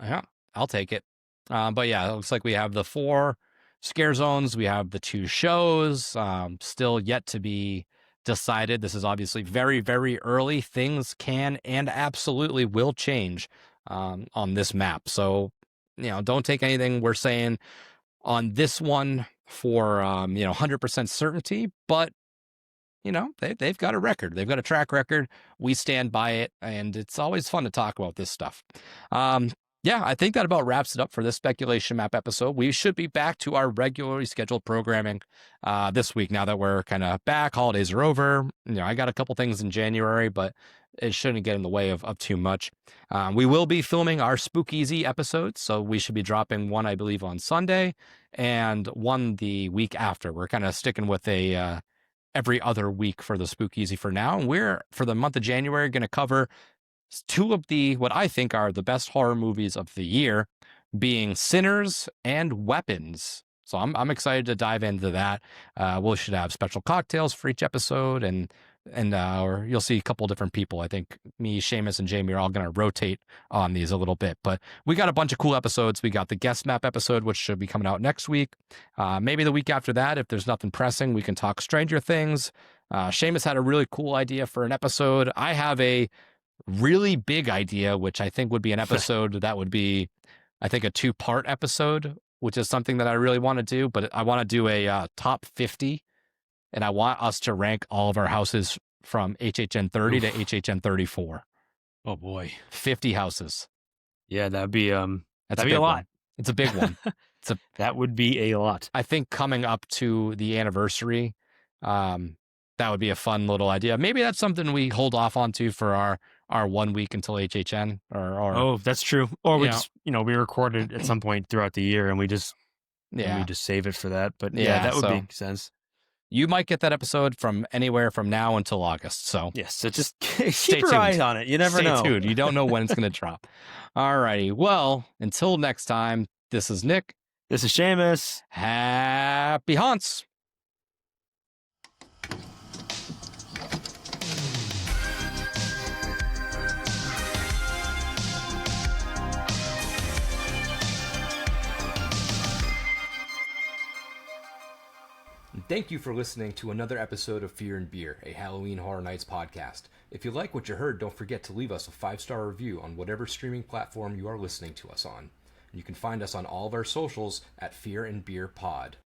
S4: Yeah, I'll take it. But yeah, it looks like we have the 4 scare zones. We have the 2 shows, still yet to be decided. This is obviously very, very early. Things can and absolutely will change on this map. So, don't take anything we're saying on this one for 100% certainty, but they've got a record. They've got a track record. We stand by it, and it's always fun to talk about this stuff. Yeah, I think that about wraps it up for this speculation map episode. We should be back to our regularly scheduled programming this week now that we're kind of back. Holidays are over. I got a couple things in January, but it shouldn't get in the way of too much. We will be filming our Spookeasy episodes, so we should be dropping one, I believe, on Sunday and one the week after. We're kind of sticking with a every other week for the Spookeasy for now. And we're, for the month of January, going to cover 2 of what I think are the best horror movies of the year, being Sinners and Weapons. So I'm excited to dive into that. We should have special cocktails for each episode, or you'll see a couple different people. I think me, Seamus, and Jamie are all going to rotate on these a little bit. But we got a bunch of cool episodes. We got the guest map episode, which should be coming out next week. Maybe the week after that, if there's nothing pressing, we can talk Stranger Things. Seamus had a really cool idea for an episode. I have a really big idea, which I think would be an episode that would be, I think, a 2-part episode, which is something that I really want to do. But I want to do a top 50, and I want us to rank all of our houses from HHN30 to HHN34.
S2: Oh boy,
S4: 50 houses.
S2: Yeah, that'd be a lot.
S4: One. It's a big one.
S2: That would be a lot.
S4: I think coming up to the anniversary, That would be a fun little idea. Maybe that's something we hold off onto for our 1 week until HHN or
S2: that's true. Or we
S4: you know.
S2: just, we record it at some point throughout the year and we just save it for that. But that would make sense.
S4: You might get that episode from anywhere from now until August. So
S2: yes, so just keep your eyes on it. You never know.
S4: Stay tuned. You don't know when it's going to drop. All righty. Well, until next time, this is Nick.
S2: This is Seamus.
S4: Happy haunts.
S1: Thank you for listening to another episode of Fear and Beer, a Halloween Horror Nights podcast. If you like what you heard, don't forget to leave us a 5-star review on whatever streaming platform you are listening to us on. You can find us on all of our socials at Fear and Beer Pod.